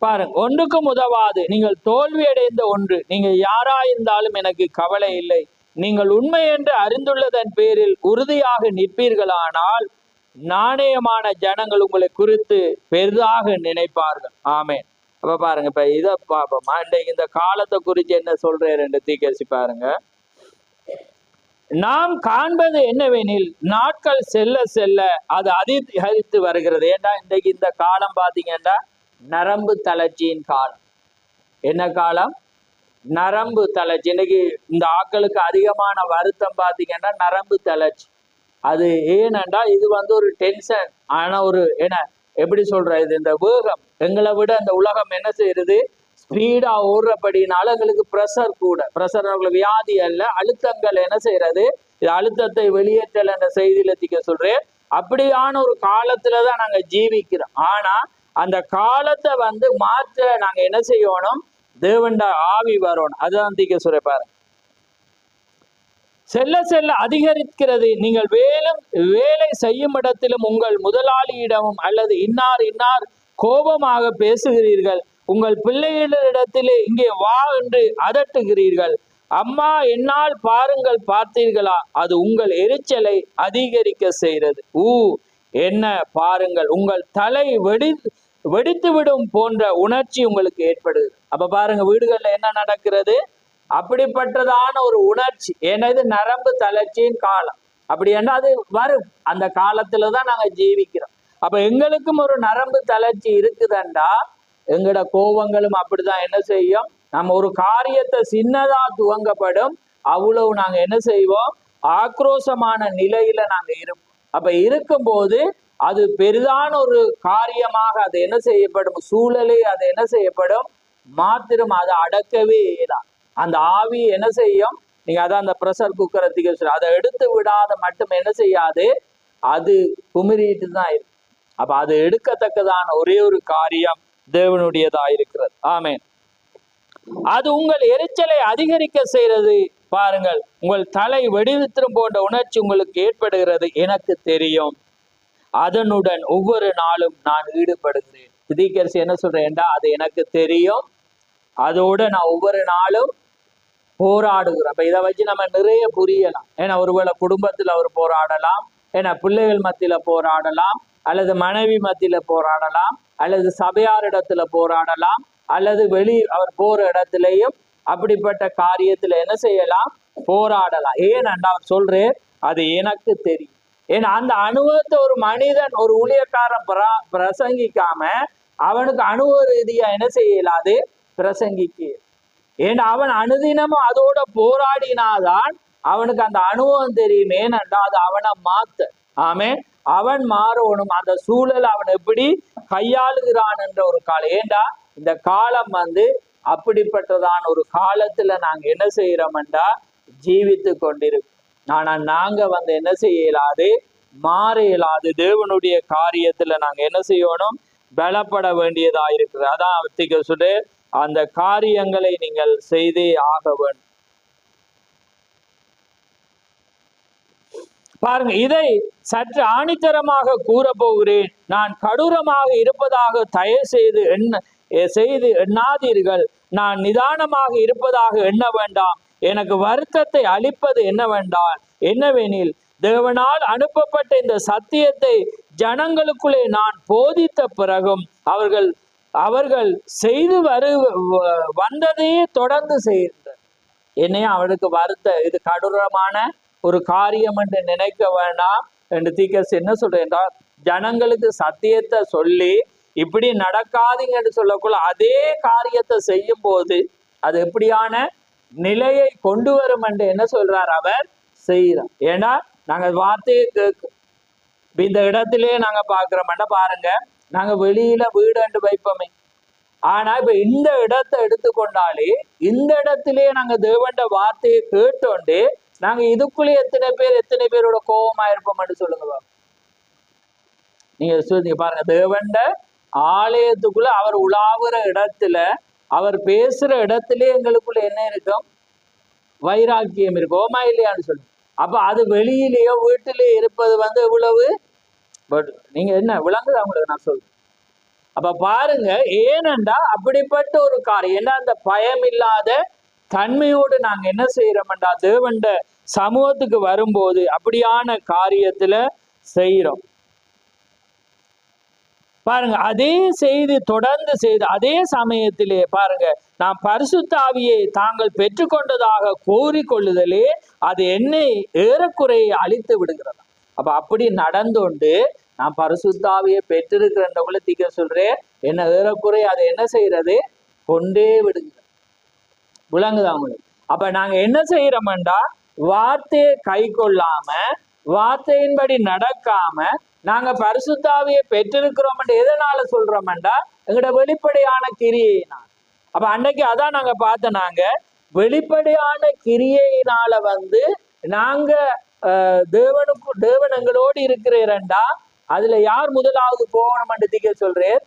பாருங்க, ஒன்றுக்கும் உதவாது, நீங்கள் தோல்வி அடைந்த ஒன்று, நீங்க யாராயிருந்தாலும் எனக்கு கவலை இல்லை, நீங்கள் உண்மை என்று அறிந்துள்ளதன் பேரில் உறுதியாக நிற்பீர்களானால் நாணயமான ஜனங்கள் உங்களை குறித்து பெரிதாக நினைப்பார்கள். ஆமேன். அப்ப பாருங்க, இப்ப இதை பார்ப்போமா, இந்த காலத்தை குறித்து என்ன சொல்றேன் தீக்கரிசி பாருங்க. நாம் காண்பது என்னவெனில் நாட்கள் செல்ல செல்ல அது அதிகரித்து வருகிறது. ஏண்டா இன்றைக்கு இந்த காலம் பாத்தீங்கன்னா நரம்பு தளர்ச்சியின் காலம். என்ன காலம்? நரம்பு தளர்ச்சி. இன்னைக்கு இந்த ஆட்களுக்கு அதிகமான வருத்தம் பாத்தீங்கன்னா நரம்பு தளர்ச்சி. அது ஏனென்றா இது ஒரு டென்ஷன் ஆனா ஒரு என்ன எப்படி சொல்றது, இந்த வேகம் எங்களை விட இந்த உலகம் என்ன செய்யறது, ஸ்பீடா ஓடுறபடினால எங்களுக்கு ப்ரெஷர் கூட. ப்ரெஷர் வியாதி அல்ல, அழுத்தங்கள் என்ன செய்யறது, இது அழுத்தத்தை வெளியேற்றல் என்ற செய்தியில திக்க சொல்றேன். அப்படியான ஒரு காலத்துலதான் நாங்க ஜீவிக்கிறோம். ஆனா அந்த காலத்தை மாற்ற நாங்க என்ன செய்யணும், தேவண்ட ஆவி வரணும். அதுதான் திக்க சொல்ற பாருங்க. செல்ல செல்ல அதிகரிக்கிறது, நீங்கள் வேலை செய்யும் இடத்திலும் உங்கள் முதலாளியிடமும் அல்லது இன்னார் கோபமாக பேசுகிறீர்கள், உங்கள் பிள்ளைகளிடத்திலே இங்கே வா என்று அதட்டுகிறீர்கள், அம்மா என்னால் பாருங்கள் பார்த்தீர்களா, அது உங்கள் எரிச்சலை அதிகரிக்க செய்கிறது. என்ன பாருங்கள், உங்கள் தலை வெடித்துவிடும் போன்ற உணர்ச்சி உங்களுக்கு ஏற்படுது. அப்ப பாருங்க, வீடுகள்ல என்ன நடக்கிறது, அப்படிப்பட்டதான ஒரு உணர்ச்சி. ஏன்னா இது நரம்பு தளர்ச்சியின் காலம். அப்படி என்ன அது வரும், அந்த காலத்துலதான் நாங்க ஜீவிக்கிறோம். அப்ப எங்களுக்கும் ஒரு நரம்பு தளர்ச்சி இருக்குதுண்டா எங்களோட கோபங்களும் அப்படிதான் என்ன செய்யும். நம்ம ஒரு காரியத்தை சின்னதா துவங்கப்படும், அவ்வளவு நாங்க என்ன செய்வோம், ஆக்ரோஷமான நிலையில நாங்க இருப்போம். அப்ப இருக்கும்போது அது பெரிதான ஒரு காரியமாக அது என்ன செய்யப்படும், சூழலே அது என்ன செய்யப்படும், மாத்திரம் அதை அடக்கவே தான். அந்த ஆவி என்ன செய்யும், நீங்க அதான் அந்த ப்ரெஷர் குக்கரை அதை எடுத்து விடாத மட்டும் என்ன செய்யாது, அது குமிரிட்டு தான் இருக்கு. அப்ப அது எடுக்கத்தக்கதான ஒரே ஒரு காரியம் தேவனுடையதா இருக்கிறது. ஆமேன். அது உங்கள் எரிச்சலை அதிகரிக்க செய்யறது. பாருங்கள், உங்கள் தலை வெடிவித்திரும் போன்ற உணர்ச்சி உங்களுக்கு ஏற்படுகிறது, எனக்கு தெரியும், அதனுடன் ஒவ்வொரு நாளும் நான் ஈடுபடுகிறேன். தீர்க்கதரிசி என்ன சொல்றேன்டா, அது எனக்கு தெரியும், அதோட நான் ஒவ்வொரு நாளும் போராடுகிறோம். அப்ப இதை வச்சு நம்ம நிறைய புரியலாம். ஏன்னா ஒருவேளை குடும்பத்துல அவர் போராடலாம், ஏன்னா பிள்ளைகள் மத்தியில போராடலாம், அல்லது மனைவி மத்தியில போராடலாம், அல்லது சபையாரிடத்துல போராடலாம், அல்லது அவர் போற இடத்துலயும் அப்படிப்பட்ட காரியத்துல என்ன செய்யலாம், போராடலாம். ஏனென்றா அவர் சொல்றேன், அது எனக்கு தெரியும். ஏன்னா அந்த அனுபவத்தை ஒரு மனிதன் ஒரு ஊழியக்காரன் பிரசங்கிக்காம அவனுக்கு அனுபவ ரீதியா என்ன செய்யலாது, பிரசங்கிக்க. ஏன்னா அவன் அனுதினமும் அதோட போராடினாதான் அவனுக்கு அந்த அனுபவம் தெரியும். ஏனென்றா அது அவனை மாத்த. ஆமேன். அவன் மாறணும், அந்த சூழல் அவன் எப்படி கையாளுகிறான் என்ற ஒரு காலம். ஏண்டா இந்த காலம் அப்படிப்பட்டதான ஒரு காலத்துல நாங்க என்ன செய்யறோம்டா, ஜீவித்து கொண்டிருக்கோம். ஆனா நாங்க என்ன செய்ய இயலாது, மாற இயலாது. தேவனுடைய காரியத்துல நாங்க என்ன செய்யணும், பலப்பட வேண்டியதா இருக்குது. அதான் அவர்த்திக்க சொல்லு, அந்த காரியங்களை நீங்கள் செய்தே ஆக வேண்டும். பாருங்க, இதை சற்று ஆணித்தரமாக கூற போகிறேன். நான் கடூரமாக இருப்பதாக தயவு செய்து எண்ணாதீர்கள். நான் நிதானமாக இருப்பதாக எண்ண வேண்டாம். எனக்கு வருத்தத்தை அளிப்பது என்னவெனில் தேவனால் அனுப்பப்பட்ட இந்த சத்தியத்தை ஜனங்களுக்குள்ளே நான் போதித்த பிறகும் அவர்கள் செய்து வந்ததையே தொடர்ந்து செய்கின்றனர். என்னையா அவனுக்கு இது கடூரமான ஒரு காரியம் என்று நினைக்க வேண்டாம் என்று தீர்க்கதரிசி என்ன சொல்றேன், ஜனங்களுக்கு சத்தியத்தை சொல்லி இப்படி நடக்காதீங்கன்னு சொல்லக்குள்ள அதே காரியத்தை செய்யும் போது அது எப்படியான நிலையை கொண்டு வரும் என்று என்ன சொல்றார், அவர் செய்யறார். ஏன்னா நாங்க வார்த்தையை இந்த இடத்திலே நாங்க பாக்குறோம்னா பாருங்க, நாங்க வெளியில வீடு வைப்போமே, ஆனா இப்ப இந்த இடத்தை எடுத்துக்கொண்டாலே இந்த இடத்திலே நாங்க தேவண்ட வார்த்தையை கேட்டோண்டு நாங்க இதுக்குள்ளே எத்தனை பேரோட கோபமா இருப்போம்னு சொல்லுங்க. நீங்க பாருங்க, தேவண்ட ஆலயத்துக்குள்ள அவர் உலாவுற இடத்துல, அவர் பேசுற இடத்திலே எங்களுக்குள்ள என்ன இருக்கும், வைராக்கியம் இருக்கும். கோமா இல்லையான்னு சொல்லுங்க. அப்ப அது வெளியிலேயோ வீட்டிலேயோ இருப்பது இவ்வளவு, பட் நீங்க என்ன விளங்குது அவங்களுக்கு நான் சொல்றேன். அப்ப பாருங்க, ஏனென்றா அப்படிப்பட்ட ஒரு காரியம், ஏன்னா அந்த பயம் இல்லாத தன்மையோடு நாங்க என்ன செய்யறோம்டா தேவண்ட சமூகத்துக்கு வரும்போது அப்படியான காரியத்துல செய்யறோம். பாருங்க, அதே செய்தி தொடர்ந்து செய்து அதே சமயத்திலே பாருங்க, நாம் பரிசுத்த ஆவியை தாங்கள் பெற்றுக்கொண்டதாக கோரிக்கொள்ளுதலே அது என்னை ஏறக்குறையை அழித்து விடுகிறதா. அப்ப அப்படி நடந்தோண்டு நான் பரிசுத்த ஆவியை பெற்றிருக்கிறேன்றவங்கள தீக்க சொல்றேன், என்ன ஏறக்குறை அதை என்ன செய்யறது, கொண்டே விடுகிறது. விளங்குதா உங்களுக்கு? அப்ப நாங்க என்ன செய்யறோம்டா, வார்த்தையை கை கொள்ளாம வார்த்தையின்படி நடக்காம நாங்க பரிசுத்த ஆவியை பெற்றிருக்கிறோம் எதனால சொல்றோம்டா, எங்களோட வெளிப்படையான கிரியையினால். அப்ப அன்னைக்கு அதான் நாங்க பார்த்தோம், நாங்க வெளிப்படையான கிரியையினால நாங்க தேவன் எங்களோடு இருக்கிறேன்டா. அதுல யார் முதலாவது போகணும் தீக்க சொல்றேன்,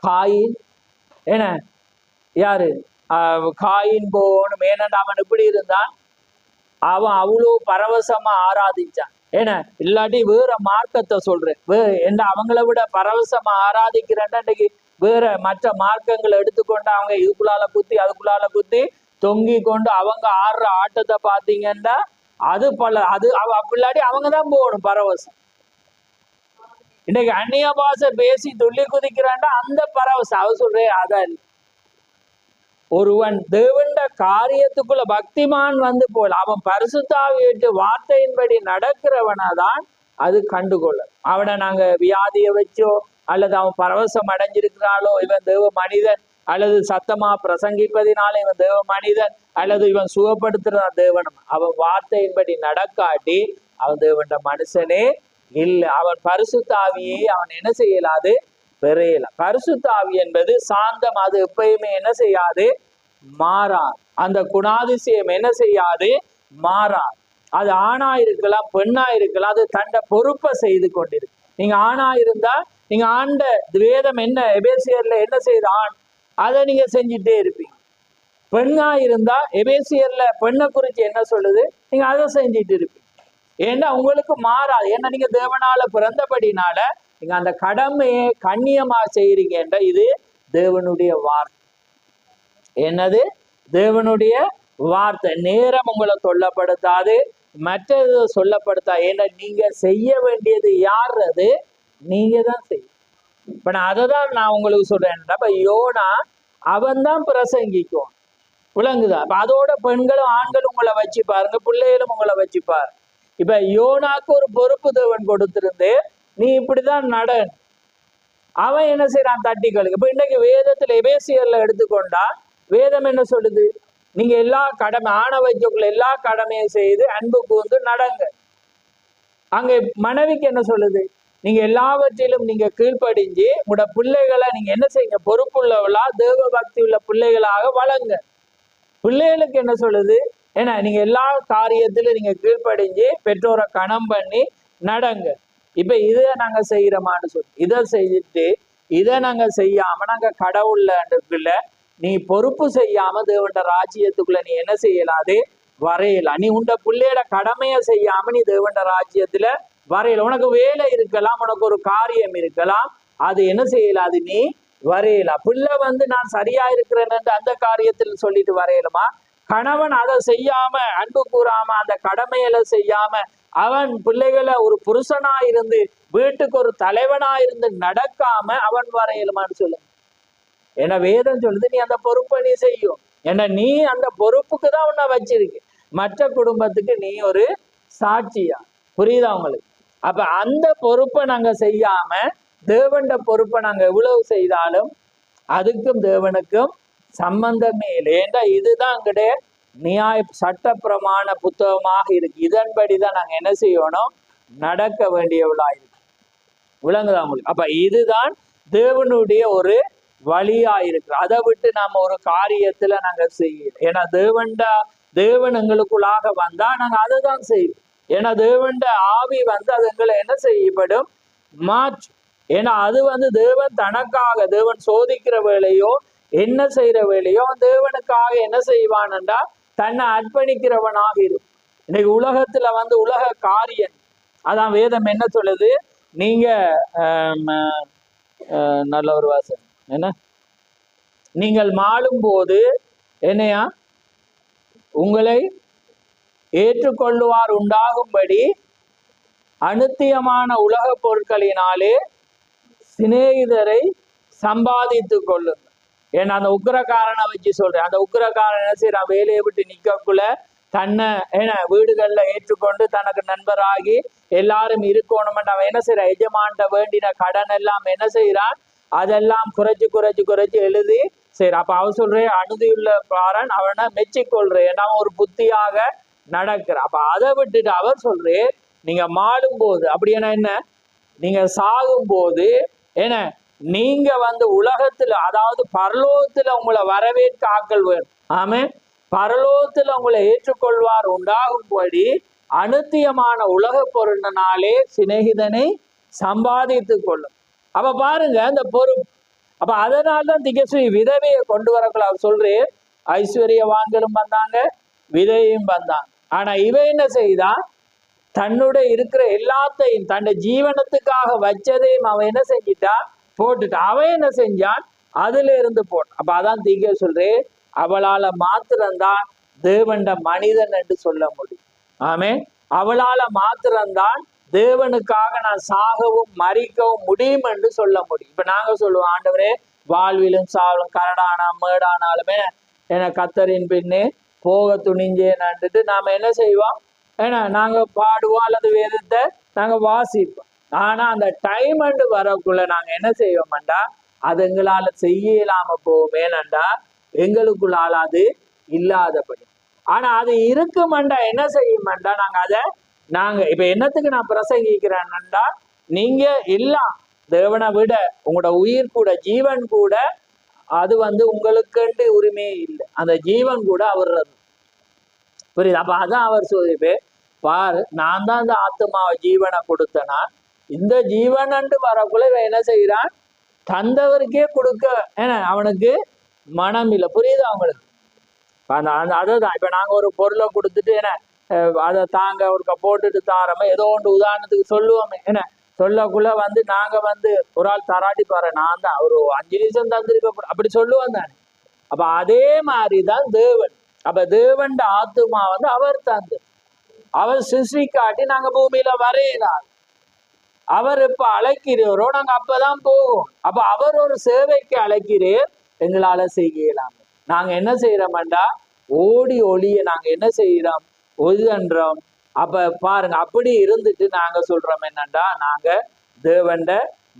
காயின். என்ன யாரு காயின் போகணும். ஏனண்டா அவன் இப்படி இருந்தான், அவன் அவ்வளவு பரவசமா ஆராதிச்சான். ஏன்னா இல்லாட்டி வேற மார்க்கத்தை சொல்றேன், என்ன அவங்கள விட பரவசமா ஆராதிக்கிறேன்டா. இன்னைக்கு வேற மற்ற மார்க்கங்களை எடுத்துக்கொண்டு அவங்க இதுக்குள்ளால குத்தி அதுக்குள்ளால குத்தி தொங்கி கொண்டு அவங்க ஆடுற ஆட்டத்தை பார்த்தீங்கன்னா அது அப்படில்லாட்டி அவங்க தான் போகணும் பரவசம். இன்னைக்கு அந்நிய பாஷை பேசி துள்ளி குதிக்கிறான்டா, அந்த பரவசம் அவ சொல்றேன் அதான். ஒருவன் தேவண்ட காரியத்துக்குள்ள பக்திமான் போல அவன் பரிசுத்தாவிட்டு வார்த்தையின்படி நடக்கிறவனாதான் அது கண்டுகொள்ள. அவனை நாங்க வியாதிய வச்சோ அல்லது அவன் பரவசம் அடைஞ்சிருக்கிறாளோ, இவன் தேவ மனிதன், அல்லது சத்தமா பிரசங்கிப்பதினால இவன் தேவ மனிதன், அல்லது இவன் சுகப்படுத்துற தேவன், அவன் வார்த்தையின்படி நடக்காட்டி அவன் தேவண்ட மனுஷனே இல்லை. அவன் பரிசுத்தாவியை அவன் என்ன செய்யலாது, பெறையல. பரிசுத்தாவி என்பது சாந்தம், அது எப்பயுமே என்ன செய்யாது, மாறாது. அந்த குணாதிசயம் என்ன செய்யாது, மாறாது. அது ஆணா இருக்கலாம் பெண்ணா இருக்கலாம், அது தண்ட பொறுப்பை செய்து கொண்டிருக்கு. நீங்க ஆணா இருந்தா நீங்க ஆண்ட வேதம் என்ன எபேசியர்ல என்ன செய்யுது, ஆண் அதை நீங்க செஞ்சுட்டே இருப்பீங்க. பெண்ணா இருந்தா எபேசியர்ல பெண்ணை குறிச்சு என்ன சொல்லுது, நீங்க அதை செஞ்சுட்டு இருப்பீங்க. ஏன்னா உங்களுக்கு மாறாது. ஏன்னா நீங்க தேவனால பிறந்தபடினால நீங்க அந்த கடமையை கண்ணியமா செய்யறீங்க. இது தேவனுடைய வார்த்தை. என்னது, தேவனுடைய வார்த்தை. நேரம் உங்களை சொல்லப்படுத்தாது, மற்றது சொல்லப்படுத்தா. ஏன்னா நீங்க செய்ய வேண்டியது யார், அது நீங்க தான் செய்ய. இப்ப நான் அதை தான் நான் உங்களுக்கு சொல்றேன். அப்ப யோனா அவன் தான் பிரசங்கிக்கும், விளங்குதா? அப்ப அதோட பெண்களும் ஆண்களும் உங்களை வச்சு பாருங்க, பிள்ளைகளும் உங்களை வச்சு பாரு. இப்ப யோனாக்கு ஒரு பொறுப்பு தேவன் கொடுத்திருந்து, நீ இப்படிதான் நட. அவன் என்ன செய்யறான், தட்டிகளுக்கு. இப்ப இன்னைக்கு வேதத்துல எபேசியர்ல எடுத்துக்கொண்டா வேதம் என்ன சொல்லுது, நீங்க எல்லா கடமை ஆண வைக்கக்குள்ள எல்லா கடமையும் செய்து அன்பு கூர்ந்து நடங்க. அங்க மனைவிக்கு என்ன சொல்லுது, நீங்க எல்லாவற்றிலும் நீங்க கீழ்ப்படிஞ்சு உங்களோட பிள்ளைகளை நீங்க என்ன செய்யுங்க, பொறுப்புள்ளவளா தேவ பக்தி உள்ள பிள்ளைகளாக வளங்க. பிள்ளைகளுக்கு என்ன சொல்லுது, ஏன்னா நீங்க எல்லா காரியத்திலும் நீங்க கீழ்ப்படிஞ்சு பெற்றோரை கணம் பண்ணி நடங்க. இப்ப இதை நாங்க செய்யறோமான்னு சொல்லி இதை செஞ்சுட்டு இதை நாங்க செய்யாம நாங்க கடவுள்ல நீ பொறுப்பு செய்யாம தேவண்ட ராஜ்யத்துக்குள்ள நீ என்ன செய்யலாது, வரையலாம். நீ உண்ட பிள்ளையோட கடமையை செய்யாம நீ தேவண்ட ராஜ்யத்துல வரையல. உனக்கு வேலை இருக்கலாம், உனக்கு ஒரு காரியம் இருக்கலாம், அது என்ன செய்யலாது, நீ வரையலாம். பிள்ளை நான் சரியா இருக்கிறேன்னு அந்த காரியத்தில் சொல்லிட்டு வரையலுமா? கணவன் அதை செய்யாம அன்பு கூறாம அந்த கடமையில செய்யாம அவன் பிள்ளைகளை ஒரு புருஷனா இருந்து வீட்டுக்கு ஒரு தலைவனா இருந்து நடக்காம அவன் வரையலுமான்னு சொல்லு. ஏன்னா வேதம் சொல்லுது, நீ அந்த பொறுப்பை நீ செய்யும். ஏன்னா நீ அந்த பொறுப்புக்கு தான் உன்னை வச்சிருக்கு, மற்ற குடும்பத்துக்கு நீ ஒரு சாட்சியா. புரியுதா உங்களுக்கு? அப்ப அந்த பொறுப்பை நாங்க செய்யாம தேவண்ட பொறுப்பை நாங்க எவ்வளவு செய்தாலும் அதுக்கும் தேவனுக்கும் சம்பந்தமே இல்லை. ஏண்டா இதுதான் எங்களுடைய நியாய சட்ட பிரமாண புத்தகமாக இருக்கு. இதன்படிதான் நாங்க என்ன செய்யணும், நடக்க வேண்டியவளா இருக்கு. விளங்குதா உங்களுக்கு? அப்ப இதுதான் தேவனுடைய ஒரு வழியா இருக்கு. அதை விட்டு நாம ஒரு காரியத்துல நாங்க செய்யல. ஏன்னா தேவன் எங்களுக்குள்ளாக வந்தா நாங்க அதை தான் செய்வோம். ஏன்னா தேவண்ட ஆவி அது எங்களை என்ன செய்யப்படும், மாற்று. ஏன்னா அது தேவன் தனக்காக தேவன் சோதிக்கிற வேலையோ என்ன செய்யற வேலையோ தேவனுக்காக என்ன செய்வான்டா தன்னை அர்ப்பணிக்கிறவனாக இருக்கும். இன்னைக்கு உலகத்துல உலக காரியம் அதான் வேதம் என்ன சொல்லுது, நீங்க நல்ல ஒரு வாசம் என்ன, நீங்கள் மாளும் போது என்னையா உங்களை ஏற்றுக்கொள்ளுவார் உண்டாகும்படி அனுத்தியமான உலக பொருட்களினாலே சிநேகிதரை சம்பாதித்து கொள்ளுங்க. ஏன்னா அந்த உக்கிரக்காரனை வச்சு சொல்றேன். அந்த உக்கிரக்காரன் என்ன செய்யறான், வேலையை விட்டு நிக்கக்குள்ள தன்னை என்ன வீடுகள்ல ஏற்றுக்கொண்டு தனக்கு நண்பராகி எல்லாரும் இருக்கணும்னு அவன் என்ன செய்யறான், எஜமான்ட்ட வேண்டின கடன் எல்லாம் என்ன செய்யறான், அதெல்லாம் குறைச்சு எழுதி செய்யறான். அப்ப அவன் சொல்றேன், அனுதியுள்ள பாரன் அவனை மெச்சிக்கொள்றேன், அவன் ஒரு புத்தியாக நடக்கிறான். அப்ப அதை விட்டுட்டு அவர் சொல்றேன், நீங்க மாளும் போது அப்படி என்ன, நீங்க சாகும் போது என்ன, நீங்க உலகத்துல அதாவது பரலோகத்துல உங்களை வரவேற்க ஆக்கள் வேணும். ஆமே, பரலோகத்துல உங்களை ஏற்றுக்கொள்வார் உண்டாகும்படி அனுத்தியமான உலக பொருளினாலே சிநேகிதனை சம்பாதித்து கொள்ளும். அப்ப பாருங்க அந்த பொறுப்பு. அப்ப அதனால்தான் திகஸ்ரீ விதவையை கொண்டு வரக்குள்ள அவர் சொல்றேன், ஐஸ்வர்யவான்களும் வந்தாங்க, விதையும் வந்தாங்க. ஆனா இவ என்ன செய்தா, தன்னுடைய இருக்கிற எல்லாத்தையும் தன்னுடைய ஜீவனத்துக்காக வச்சதையும் அவன் என்ன செஞ்சிட்டா, போட்டுட்டு அவன் என்ன செஞ்சான், அதுல இருந்து போட்டான். அப்ப அதான் தீங்க சொல்றேன், அவளால மாத்திரம்தான் தேவண்ட மனிதன் என்று சொல்ல முடியும். ஆமே, அவளால மாத்திரம்தான் தேவனுக்காக நான் சாகவும் மறிக்கவும் முடியும் என்று சொல்ல முடியும். இப்ப நாங்க சொல்லுவோம், ஆண்டவரே வாழ்விலும் சாவலும் கரடானா மேடானாலுமே என கத்தரின் பின்னே போக துணிஞ்சேன்னுட்டு நாம என்ன செய்வோம், ஏன்னா நாங்க பாடுவோம் அல்லது வேதத்தை நாங்க வாசிப்போம். ஆனா அந்த டைம் அண்டு வரக்குள்ள நாங்க என்ன செய்வோம்டா, அது எங்களால செய்யலாம போவோம். ஏனண்டா எங்களுக்குள்ளால அது இல்லாதபடி. ஆனா அது இருக்குமெண்டா என்ன செய்யுமெண்டா, நாங்க இப்ப என்னத்துக்கு நான் பிரசங்கிக்கிறேன்டா, நீங்க எல்லாம் தேவனை விட உங்களோட உயிர் கூட ஜீவன் கூட அது உங்களுக்கு உரிமையே இல்லை. அந்த ஜீவன் கூட அவர் புரியுது. அப்ப அதான் அவர் சொல்லிட்டு பாரு, நான் தான் இந்த ஆத்மாவை ஜீவனை கொடுத்தனா, இந்த ஜீவன் வரக்குள்ள இவன் என்ன செய்யறான், தந்தவருக்கே கொடுக்க ஏன்னா அவனுக்கு மனம் இல்லை. புரியுது அவங்களுக்கு. அதுதான் இப்ப நாங்க ஒரு பொருளை கொடுத்துட்டு என்ன அதை தாங்க ஒருக்க போட்டுட்டு தாரம ஏதோ ஒன்று உதாரணத்துக்கு சொல்லுவோமே, என்ன சொல்லக்குள்ள நாங்க ஒரு ஆள் தராட்டி பாரு, நான் தான் ஒரு 5 நிமிஷம் தந்திருக்க அப்படி சொல்லுவோம் தானே. அப்ப அதே மாதிரிதான் தேவன். அப்ப தேவன் ஆத்துமா அவர் தந்து அவர் சிருஷ்டி காட்டி நாங்க பூமியில வரையினார். அவர் எப்ப அழைக்கிறோரோ நாங்க அப்பதான் போவோம். அப்ப அவர் ஒரு சேவைக்கு அழைக்கிறேன், எங்களால செய்யலாம். நாங்க என்ன செய்யறோம்டா, ஓடி ஒளிய நாங்க என்ன செய்யறோம், ஒதுன்றோம். அப்ப பாருங்க, அப்படி இருந்துட்டு நாங்க சொல்றோம் என்னண்டா, நாங்க தேவண்ட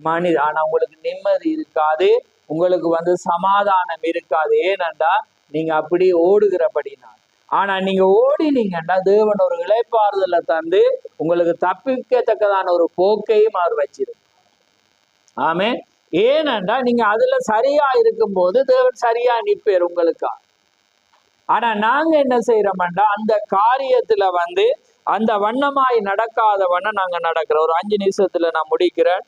மனித. ஆனா உங்களுக்கு நிம்மதி இருக்காது, உங்களுக்கு சமாதானம் இருக்காது. ஏனண்டா நீங்க அப்படி ஓடுகிறபடினா. ஆனா நீங்க ஓடினீங்கன்னா தேவன் ஒரு இளைப்பாறுதலை தந்து உங்களுக்கு தப்பிக்கத்தக்கதான ஒரு போக்கையும் அவர் வச்சிருக்கு. ஆமே, ஏனண்டா நீங்க அதுல சரியா இருக்கும் போது தேவன் சரியா நிற்பேர் உங்களுக்கா. ஆனா நாங்க என்ன செய்யறோம்டா, அந்த காரியத்துல அந்த வண்ணமாய் நடக்காதவண்ண நாங்க நடக்கிறோம். ஒரு 5 நிமிஷத்துல நான் முடிக்கிறேன்.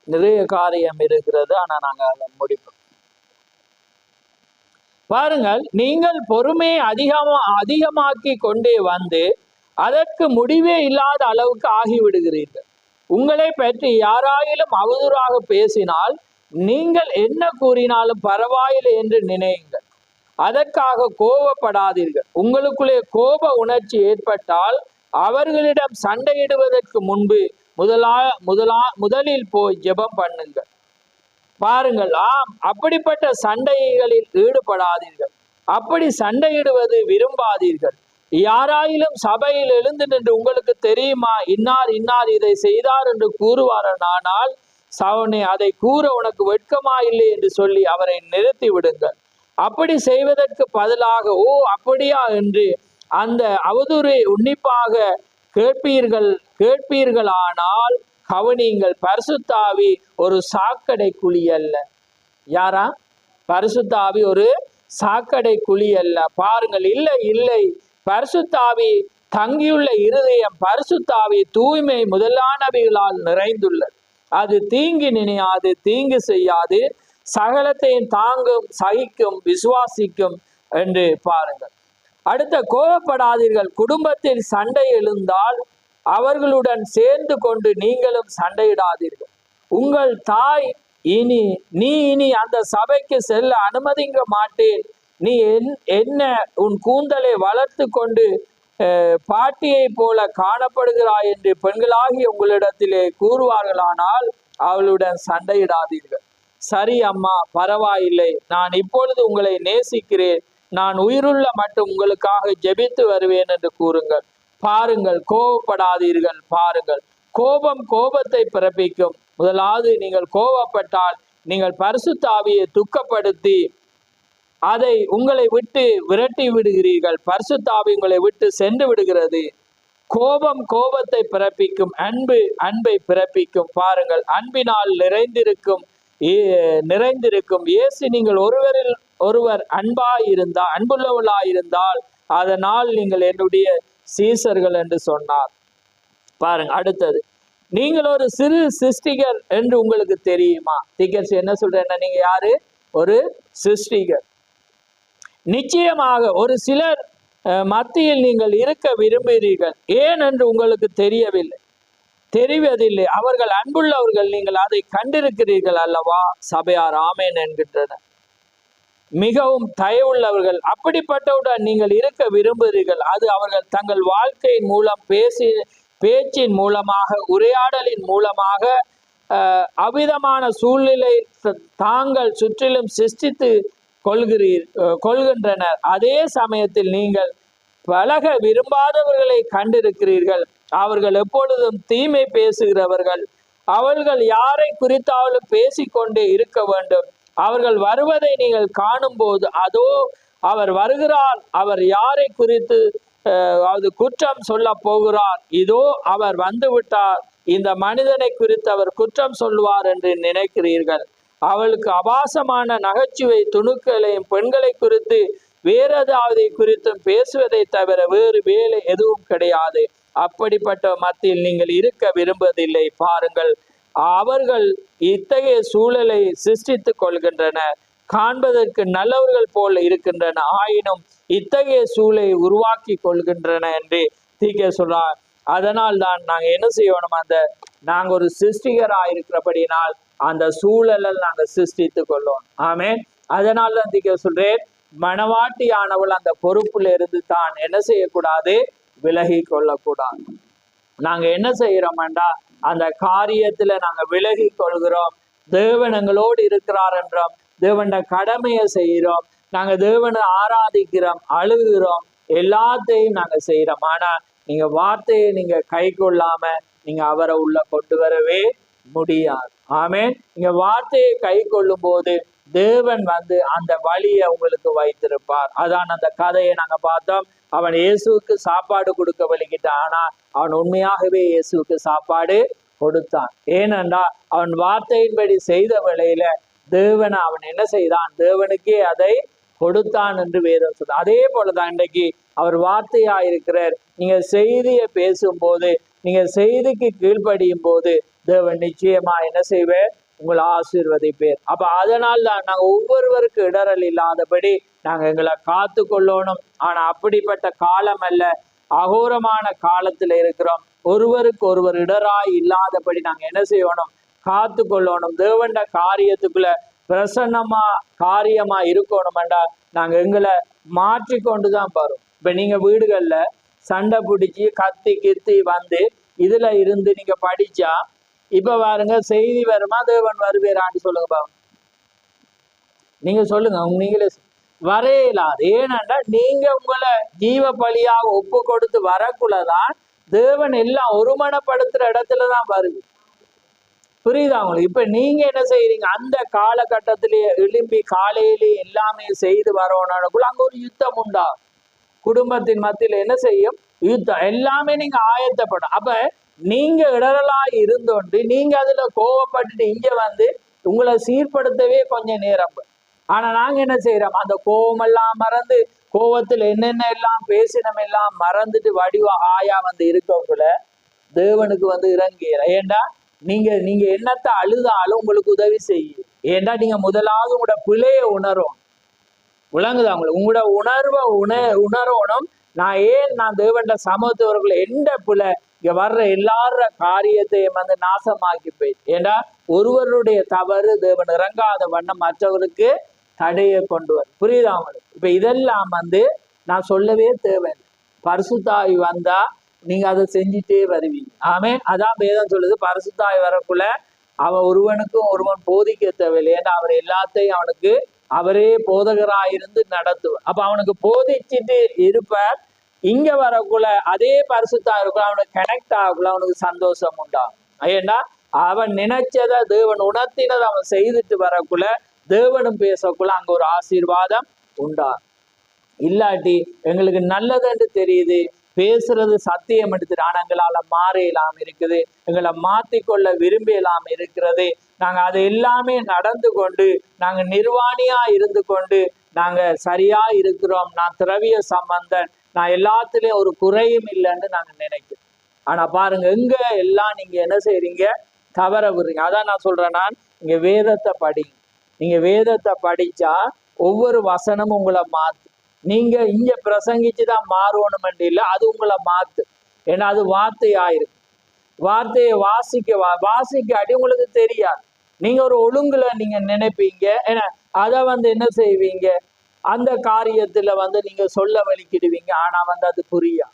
நிறைய காரியம் இருக்கிறது, ஆனா நாங்க அதை முடிப்போம். பாருங்கள், நீங்கள் பொறுமையை அதிகமாக்கி கொண்டே அதற்கு முடிவே இல்லாத அளவுக்கு ஆகிவிடுகிறீர்கள். உங்களை பற்றி யாராயிலும் அவதூறாக பேசினால் நீங்கள் என்ன கூறினாலும் பரவாயில்லை என்று நினையுங்கள். அதற்காக கோபப்படாதீர்கள். உங்களுக்குள்ளே கோப உணர்ச்சி ஏற்பட்டால் அவர்களிடம் சண்டையிடுவதற்கு முன்பு முதலில் போய் ஜெபம் பண்ணுங்கள். பாருங்கள், அப்படிப்பட்ட சண்டைகளில் ஈடுபடாதீர்கள். அப்படி சண்டையிடுவது விரும்பாதீர்கள். யாராயிலும் சபையில் எழுந்து நின்று உங்களுக்கு தெரியுமா, இன்னார் இதை செய்தார் என்று கூறுவாரனால் சவுனே அதை கூற உனக்கு வெட்கமா இல்லை என்று சொல்லி அவரை நிறுத்தி விடுங்கள். அப்படி செய்வதற்கு பதிலாக ஓ அப்படியா என்று அந்த அவதூறை உன்னிப்பாக கேட்பீர்களானால் கவனியுங்கள், பரிசுத்தாவி ஒரு சாக்கடை குழி அல்ல. யாரா? பரிசுத்தாவி ஒரு சாக்கடை குழி அல்ல. பாருங்கள், இல்லை பரிசுத்தாவி தங்கியுள்ள இருதயம், பரிசுத்தாவி தூய்மை முதலானவைகளால் நிறைந்துள்ளது. அது தீங்கு நினையாது, தீங்கு செய்யாது, சகலத்தையும் தாங்கும், சகிக்கும், விசுவாசிக்கும் என்று பாருங்கள். அடுத்த கோபப்படாதீர்கள். குடும்பத்தில் சண்டை எழுந்தால் அவர்களுடன் சேர்ந்து கொண்டு நீங்களும் சண்டையிடாதீர்கள். உங்கள் தாய் நீ இனி அந்த சபைக்கு செல்ல அனுமதிக்க மாட்டேன், நீ என்ன உன் கூந்தலை வளர்த்து கொண்டு பாட்டியை போல காணப்படுகிறாய் என்று பெண்களாகி உங்களிடத்திலே கூறுவார்களானால் அவளுடன் சண்டையிடாதீர்கள். சரி அம்மா, பரவாயில்லை, நான் இப்பொழுது உங்களை நேசிக்கிறேன், நான் உயிருள்ள மட்டும் உங்களுக்காக ஜெபித்து வருவேன் என்று கூறுங்கள். பாருங்கள், கோபப்படாதீர்கள். பாருங்கள், கோபம் கோபத்தை பிறப்பிக்கும். முதலாவது, நீங்கள் கோபப்பட்டால் நீங்கள் பரிசுத்த ஆவியை துக்கப்படுத்தி அதை உங்களை விட்டு விரட்டி விடுகிறீர்கள். பரிசுத்த ஆவி உங்களை விட்டு சென்று விடுகிறது. கோபம் கோபத்தை பிறப்பிக்கும், அன்பு அன்பை பிறப்பிக்கும். பாருங்கள், அன்பினால் நிறைந்திருக்கும் இயேசு நீங்கள் ஒருவரில் ஒருவர் அன்புள்ளவர்களாயிருந்தால் அதனால் நீங்கள் என்னுடைய சீசர்கள் என்று சொன்னார். பாருங்க, அடுத்தது, நீங்கள் ஒரு சிறு சிருஷ்டிகர் என்று உங்களுக்கு தெரியுமா? திகர்ஸ் என்ன சொல்றேன்னா, நீங்க யாரு? ஒரு சிருஷ்டிகர். நிச்சயமாக ஒரு சிலர் மத்தியில் நீங்கள் இருக்க விரும்புகிறீர்கள். ஏன் என்று உங்களுக்கு தெரிவதில்லை. அவர்கள் அன்புள்ளவர்கள், நீங்கள் அதை கண்டிருக்கிறீர்கள் அல்லவா? சபையார் ஆமேன் என்கின்றனர். மிகவும் தயவுள்ளவர்கள். அப்படிப்பட்டவுடன் நீங்கள் இருக்க விரும்புகிறீர்கள். அது அவர்கள் தங்கள் வாழ்க்கையின் மூலம் பேச்சின் மூலமாக, உரையாடலின் மூலமாக அவ்விதமான சூழ்நிலை தாங்கள் சுற்றிலும் சிருஷ்டித்து கொள்கின்றனர். அதே சமயத்தில் நீங்கள் பழக விரும்பாதவர்களை கண்டிருக்கிறீர்கள். அவர்கள் எப்பொழுதும் தீமை பேசுகிறவர்கள். அவர்கள் யாரை குறித்தாலும் பேசிக்கொண்டே இருக்க வேண்டும். அவர்கள் வருவதை நீங்கள் காணும் போது, அதோ அவர் வருகிறார், அவர் யாரை குறித்து அது குற்றம் சொல்ல போகிறார், இதோ அவர் வந்து விட்டார், இந்த மனிதனை குறித்து அவர் குற்றம் சொல்வார் என்று நினைக்கிறீர்கள். அவளுக்கு அபாசமான நகைச்சுவை துணுக்களையும் பெண்களை குறித்து வேறதாவது குறித்தும் பேசுவதை தவிர வேறு வேலை எதுவும் கிடையாது. அப்படிப்பட்ட மத்தியில் நீங்கள் இருக்க விரும்புவதில்லை. பாருங்கள், அவர்கள் இத்தகைய சூழலை சிருஷ்டித்துக் கொள்கின்றனர். காண்பதற்கு நல்லவர்கள் போல் இருக்கின்றன, ஆயினும் இத்தகைய சூழலை உருவாக்கி கொள்கின்றன என்று தீக்க சொல்றார். அதனால் தான் நாங்க என்ன செய்யணும்? நாங்க ஒரு சிருஷ்டிகராக இருக்கிறபடினால் அந்த சூழலை நாங்க சிருஷ்டித்து கொள்வோம். ஆமேன். அதனால தான் தீக்க சொல்றேன், மணவாட்டியானவள் அந்த பொறுப்புல இருந்து தான் என்ன செய்யக்கூடாது? விலகி கொள்ளக்கூடாது. நாங்க என்ன செய்யறோம்டா, அந்த காரியத்துல நாங்க விலகி கொள்கிறோம். தேவன் எங்களோடு இருக்கிறார் என்றோம், தேவன் கடமையை செய்கிறோம், நாங்க தேவனை ஆராதிக்கிறோம், அழுகிறோம், எல்லாத்தையும் நாங்க செய்யறோம். ஆனா நீங்க வார்த்தையை நீங்க கை கொள்ளாம நீங்க அவரை உள்ள கொண்டு வரவே முடியாது. ஆமேன். நீங்க வார்த்தையை கை கொள்ளும் போது தேவன் அந்த வழியை உங்களுக்கு வைத்திருப்பார். அதான் அந்த கதையை நாங்க பார்த்தோம். அவன் இயேசுவுக்கு சாப்பாடு கொடுக்க வலிக்கிட்டான். ஆனா அவன் உண்மையாகவே இயேசுவுக்கு சாப்பாடு கொடுத்தான். ஏனென்றா அவன் வார்த்தையின்படி செய்த வேளையில தேவனை அவன் என்ன செய்தான்? தேவனுக்கே அதை கொடுத்தான் என்று வேதம் சொல்ற. அதே போலதான் இன்றைக்கு அவர் வார்த்தையா இருக்கிறார். நீங்க செய்தியை பேசும்போது, நீங்க செய்திக்கு கீழ்ப்படியும் போது தேவன் நிச்சயமா என்ன செய்வார்? உங்களை ஆசீர்வதிப்பேர். அப்ப அதனால் தான் நாங்க ஒவ்வொருவருக்கு இடரல் இல்லாதபடி நாங்க எங்களை காத்து கொள்ளணும். ஆனா அப்படிப்பட்ட காலம் அல்ல, அகோரமான காலத்துல இருக்கிறோம். ஒருவருக்கு ஒருவர் இடராய் இல்லாதபடி நாங்க என்ன செய்யணும்? காத்து கொள்ளணும். தேவண்ட காரியத்துக்குள்ள பிரசன்னமா காரியமா இருக்கணும்டா நாங்க எங்களை மாற்றி கொண்டுதான் வரும். இப்ப நீங்க வீடுகள்ல சண்டை பிடிச்சி கத்தி கித்தி இதுல இருந்து நீங்க படிச்சா இப்ப பாருங்க, செய்தி வருமா தேவன் வருவேரான்னு சொல்லுங்க பாருங்க. நீங்க சொல்லுங்க, நீங்களே வரையலாது. ஏனென்றா நீங்க உங்களை ஜீவ பலியாக ஒப்பு கொடுத்து வரக்குள்ளதான் தேவன் எல்லாம் ஒருமனப்படுத்துற இடத்துலதான் வருது. புரியுதா உங்களுக்கு? இப்ப நீங்க என்ன செய்யறீங்க? அந்த காலகட்டத்திலேயே எழும்பி காலையிலேயே எல்லாமே செய்து வரணுக்குள்ள அங்க ஒரு யுத்தம் உண்டா? குடும்பத்தின் மத்தியில என்ன செய்யும்? யுத்தம். எல்லாமே நீங்க ஆயத்தப்படும். அப்ப நீங்க இடரலா இருந்தோண்டு நீங்க அதுல கோவப்பட்டுட்டு இங்க உங்களை சீர்படுத்தவே கொஞ்சம் நேரம். ஆனா நாங்க என்ன செய்யறோம்? அந்த கோவமெல்லாம் மறந்து, கோவத்துல என்னென்ன எல்லாம் பேசினம் எல்லாம் மறந்துட்டு வடிவா ஆயா இருக்கவங்கள தேவனுக்கு இறங்கிற. ஏண்டா நீங்க என்னத்தை அழுதாலும் உங்களுக்கு உதவி செய்யும். ஏண்டா நீங்க முதலாவது உங்களோட பிழைய உணரும். விளங்குதா உங்களுக்கு? உங்களோட உணர்வை உணரணும். நான் தேவன்ட சமத்துவர்களை எந்த பிள்ளை இங்க வர்ற எல்லார காரியத்தையும் வந்து நாசமாக்கி போயிடுது. ஏன்னா ஒருவருடைய தவறு தேவன் இறங்காத வண்ணம் மற்றவருக்கு தடையை கொண்டு வரும். புரியுதா அவங்களுக்கு? இப்ப இதெல்லாம் வந்து நான் சொல்லவே தேவையில்லை. பரிசுத்தாவி வந்தா நீங்க அதை செஞ்சுட்டே வருவீங்க. ஆமே, அதான் வேதம் சொல்லுது. பரிசுத்தாவி வரக்குள்ள அவன் ஒருவனுக்கும் ஒருவன் போதிக்க தேவையில்லை. ஏன்னா அவர் எல்லாத்தையும் அவனுக்கு அவரே போதகராயிருந்து நடத்துவார். அப்ப அவனுக்கு போதிச்சுட்டு இருப்பார். இங்க வரக்குள்ள அதே பரிசுத்தாவி இருக்குள்ள அவனுக்கு கனெக்ட் ஆகக்குள்ள அவனுக்கு சந்தோஷம் உண்டாகும். ஏன்னா அவன் நினைச்சதை தேவன் உணர்த்தினதை அவன் செய்துட்டு வரக்குள்ள தேவனும் பேசக்குள்ள அங்க ஒரு ஆசீர்வாதம் உண்டா. இல்லாட்டி எங்களுக்கு நல்லதுன்னு தெரியுது, பேசுறது சத்தியம் எடுத்துட்டு, ஆனா எங்களால மாறையெல்லாம் இருக்குது, எங்களை மாத்திக்கொள்ள விரும்பியெல்லாம் இருக்கிறது. நாங்க அது எல்லாமே நடந்து கொண்டு நாங்க நிர்வாணியா இருந்து கொண்டு நாங்க சரியா இருக்கிறோம், நான் திரவிய சம்பந்தன், நான் எல்லாத்துலயும் ஒரு குறையும் இல்லைன்னு நாங்க நினைக்கிறோம். ஆனா பாருங்க, எங்க எல்லாம் நீங்க என்ன செய்றீங்க, தவற விடுறீங்க. அதான் நான் சொல்றேன், நான் இங்க வேதத்தை படிங்க. நீங்க வேதத்தை படிச்சா ஒவ்வொரு வசனமும் உங்களை மாத்து. நீங்க இங்க பிரசங்கிச்சுதான் மாறணும்னு இல்லை, அது உங்களை மாத்து. ஏன்னா அது வார்த்தையாயிருக்கு. வார்த்தையை வாசிக்காட்டி உங்களுக்கு தெரியாது. நீங்க ஒரு ஒழுங்குல நீங்க நினைப்பீங்க. ஏன்னா அதை வந்து என்ன செய்வீங்க, அந்த காரியத்துல வந்து நீங்க சொல்ல வலிக்கிடுவீங்க. ஆனா வந்து அது புரியா.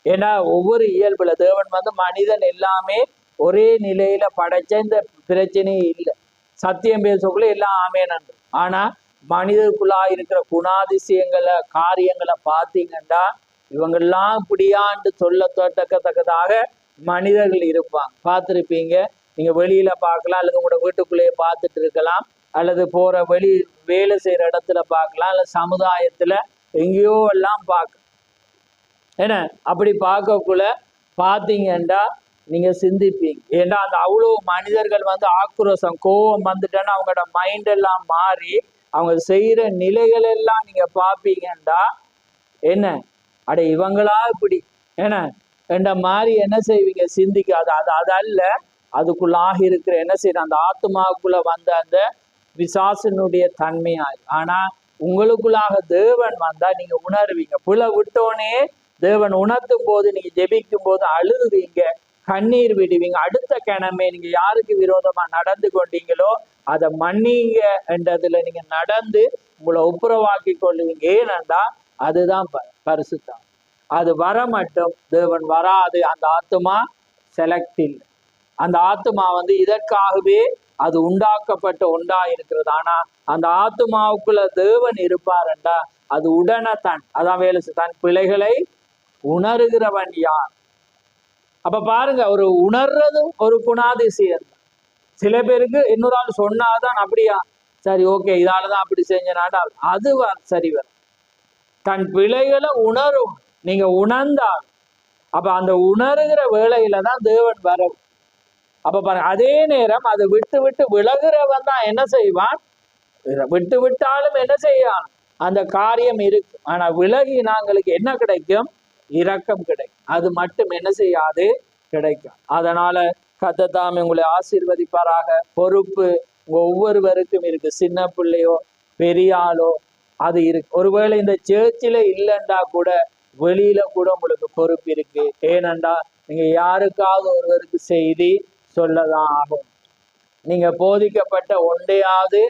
ஏன்னா ஒவ்வொரு இயல்புல தேவன் வந்து மனிதன் எல்லாமே ஒரே நிலையில படைச்ச இந்த பிரச்சனையே இல்லை. சத்தியம் பேசக்குள்ள எல்லாம் ஆமேனன்று. ஆனா மனிதருக்குள்ளா இருக்கிற குணாதிசயங்களை காரியங்களை பார்த்தீங்கன்னா இவங்கெல்லாம் இப்படியாண்டு சொல்லத்தக்கதாக மனிதர்கள் இருப்பாங்க. பார்த்துருப்பீங்க. நீங்க வெளியில பார்க்கலாம், அல்லது உங்களோட வீட்டுக்குள்ளேயே பார்த்துட்டு இருக்கலாம், அல்லது போற வேலை செய்யற இடத்துல பார்க்கலாம், அல்ல சமுதாயத்துல எங்கேயோ எல்லாம் பார்க்க. ஏன்னா அப்படி பார்க்கக்குள்ள பார்த்தீங்கன்னா நீங்க சிந்திப்பீங்க. ஏன்னா அந்த அவ்வளோ மனிதர்கள் வந்து ஆக்ரோஷம் கோபம் வந்துட்டேன்னா அவங்களோட மைண்ட் எல்லாம் மாறி அவங்க செய்யற நிலைகள் எல்லாம் நீங்க பார்ப்பீங்கன்னா என்ன, அட இவங்களா இப்படி ஏன்னா என்ற மாதிரி என்ன செய்வீங்க, சிந்திக்க. அதல்ல அதுக்குள்ளாக இருக்கிற என்ன செய்யற அந்த ஆத்மாவுக்குள்ள வந்த அந்த பிசாசினுடைய தன்மையாய். ஆனா உங்களுக்குள்ளாக தேவன் வந்தா நீங்க உணர்வீங்க. புல விட்டோனே தேவன் உணர்த்தும் போது நீங்க ஜெபிக்கும் போது அழுதுவீங்க, கண்ணீர் விடுவீங்க. அடுத்த கிணமே நீங்க யாருக்கு விரோதமா நடந்து கொண்டீங்களோ அதை மன்னிங்க என்றதுல நீங்க நடந்து உங்களை ஒப்புரவாக்கி கொள்ளுவீங்க. ஏனென்றா அதுதான் பரிசுத்தம். அது வர மட்டும் தேவன் வராது. அந்த ஆத்மா செலக்ட் இல்லை. அந்த ஆத்மா வந்து இதற்காகவே அது உண்டாக்கப்பட்ட ஒன்றா இருக்கிறது. ஆனா அந்த ஆத்மாவுக்குள்ள தேவன் இருப்பாருண்டா அது உடனே அதான் வேலை தன் பிள்ளைகளை உணர்கிறவன் யார். அப்ப பாருங்க, ஒரு உணர்றதும் ஒரு குணாதிசயம். சில பேருக்கு இன்னொரு ஆள் சொன்னாதான் அப்படியா, சரி ஓகே இதாலதான் அப்படி செஞ்சனாண்டா அது சரி வரும். தன் பிள்ளைகளை உணரும். நீங்க உணர்ந்தால் அப்ப அந்த உணர்கிற வேளையில தான் தேவன் வரும். அப்ப பாருங்க, அதே நேரம் அது விட்டு விட்டு விலகுறவன் தான் என்ன செய்வான், விட்டு விட்டாலும் என்ன செய்யான், அந்த காரியம் இருக்கு. ஆனா விலகி நாங்களுக்கு என்ன கிடைக்கும், இரக்கம் கிடைக்கும். அது மட்டும் என்ன செய்யாது, கிடைக்கும். அதனால கர்த்தர் உங்களை ஆசீர்வதிப்பாராக. பொறுப்பு ஒவ்வொருவருக்கும் இருக்கு. சின்ன பிள்ளையோ பெரியாளோ அது இருக்கு. ஒருவேளை இந்த சேர்ச்சில இல்லைண்டா கூட வெளியில கூட உங்களுக்கு பொறுப்பு இருக்கு. ஏனென்றா நீங்க யாருக்காவது ஒருவருக்கு செய்தி சொல்லதான் ஆகும். நீங்க போதிக்கப்பட்ட ஒன்றையாவது.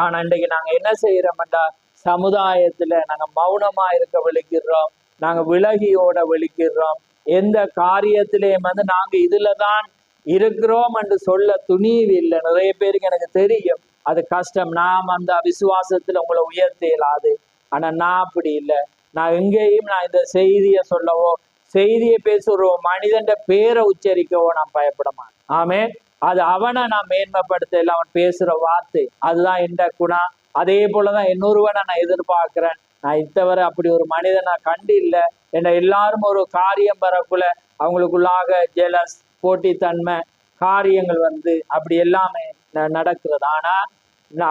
ஆனா இன்றைக்கு நாங்க என்ன செய்யறோம்டா, சமுதாயத்துல நாங்க மௌனமா இருக்க விழிக்கிறோம், நாங்க விலகியோட விழிக்கிறோம். எந்த காரியத்திலேயும் வந்து நாங்க இதுலதான் இருக்கிறோம் என்று சொல்ல துணிவு இல்லை. நிறைய பேருக்கு எனக்கு தெரியும் அது கஷ்டம். நான் அந்த விசுவாசத்துல உங்களை உயர்த்த இயலாது. ஆனா நான் அப்படி இல்லை. நான் எங்கேயும் நான் இந்த செய்தியை சொல்லவோ செய்தியை பேசுறோ மனிதன் பேரை உச்சரிக்கவோ நான் பயப்பட மாட்டேன். ஆமே, அது அவனை நான் மேன்மைப்படுத்த இல்லை, அவன் பேசுற வார்த்தை அதுதான் என்ற குணம். அதே போலதான் இன்னொருவனை நான் எதிர்பார்க்கிறேன். நான் இத்தவரை அப்படி ஒரு மனிதன் நான் கண்டு இல்லை. என்ன எல்லாரும் ஒரு காரியம் வரக்குள்ள அவங்களுக்குள்ளாக ஜெலஸ் போட்டித்தன்மை காரியங்கள் வந்து அப்படி எல்லாமே நடக்கிறது. ஆனா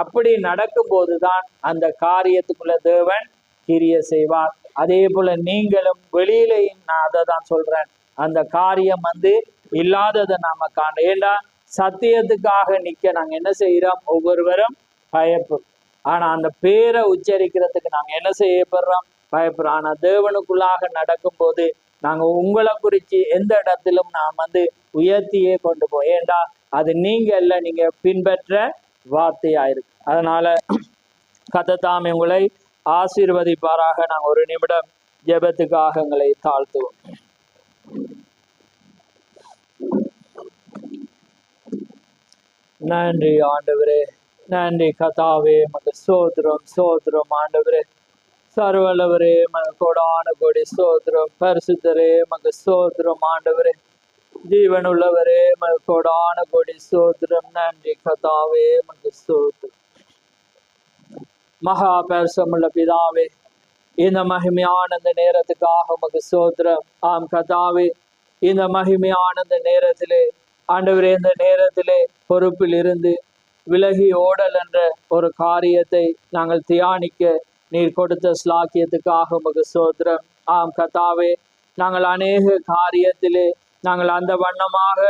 அப்படி நடக்கும் போதுதான் அந்த காரியத்துக்குள்ள தேவன் கிரிய செய்வார். அதே போல நீங்களும் வெளியிலையும் நான் அதை தான் சொல்றேன், அந்த காரியம் வந்து இல்லாததை நாம காண. ஏண்டா சத்தியத்துக்காக நிக்க நாங்க என்ன செய்யறோம், ஒவ்வொருவரும் பயப்படும். ஆனா அந்த பேரை உச்சரிக்கிறதுக்கு நாங்க என்ன செய்யப்படுறோம்? பயப்படுறோம். ஆனா தேவனுக்குள்ளாக நடக்கும் போது நாங்க உங்களை குறித்து எந்த இடத்திலும் நான் உயர்த்தியே கொண்டு போய், ஏண்டா அது நீங்க இல்ல, நீங்க பின்பற்ற வார்த்தையாயிருக்கு. அதனால கர்த்தர் உங்களை ஆசீர்வதிப்பாராக. நாங்கள் ஒரு நிமிடம் ஜெபத்துக்காக எங்களை தாழ்த்துவோம். நன்றி ஆண்டவரே, நன்றி கர்த்தாவே, மக ஸ்தோத்திரம் ஸ்தோத்திரம் ஆண்டவரே, சர்வலவரே மக கோடான கோடி ஸ்தோத்திரம், பரிசுத்தரே மக ஸ்தோத்திரம் ஆண்டவரே, ஜீவனுள்ளவரே மக கோடான கோடி ஸ்தோத்திரம். நன்றி கர்த்தாவே, மக ஸ்தோத்திரம். மகா பரிசுத்தமுள்ள பிதாவே, இந்த மகிமையான இந்த நேரத்துக்காக உமக்கு ஸ்தோத்திரம். ஆம் கர்த்தாவே, இந்த மகிமையான இந்த நேரத்திலே ஆண்டவரே, இந்த நேரத்திலே பொறுப்பில் இருந்து விலகி ஓடல் என்ற ஒரு காரியத்தை நாங்கள் தியானிக்க நீர் கொடுத்த ஸ்லாக்கியத்துக்காக உமக்கு ஸ்தோத்திரம். ஆம் கர்த்தாவே, நாங்கள் அநேக காரியத்திலே நாங்கள் அந்த வண்ணமாக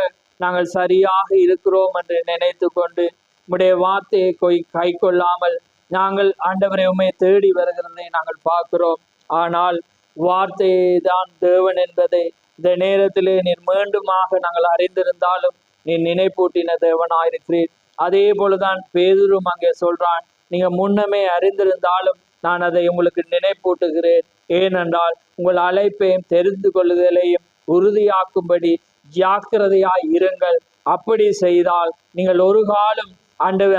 நாங்கள் சரியாக இருக்கிறோம் என்று நினைத்து கொண்டு உம்முடைய வார்த்தையை கை கொள்ளாமல் நாங்கள் ஆண்டவரை உண்மை தேடி வருகிறதை நாங்கள் பார்க்கிறோம். ஆனால் வார்த்தையை தான் தேவன் என்பதை இந்த நேரத்திலே நீர் மீண்டுமாக நாங்கள் அறிந்திருந்தாலும் நீ நினைப்பூட்டின தேவனாயிருக்கிறீர். அதே போலதான் பேதுரும் அங்கே சொல்றான், நீங்க முன்னமே அறிந்திருந்தாலும் நான் அதை உங்களுக்கு நினைப்பூட்டுகிறேன். ஏனென்றால் உங்கள் அழைப்பையும் தெரிந்து கொள்ளுதலையும் உறுதியாக்கும்படி ஜாக்கிரதையாய் இருங்கள். அப்படி செய்தால் நீங்கள் ஒரு காலம்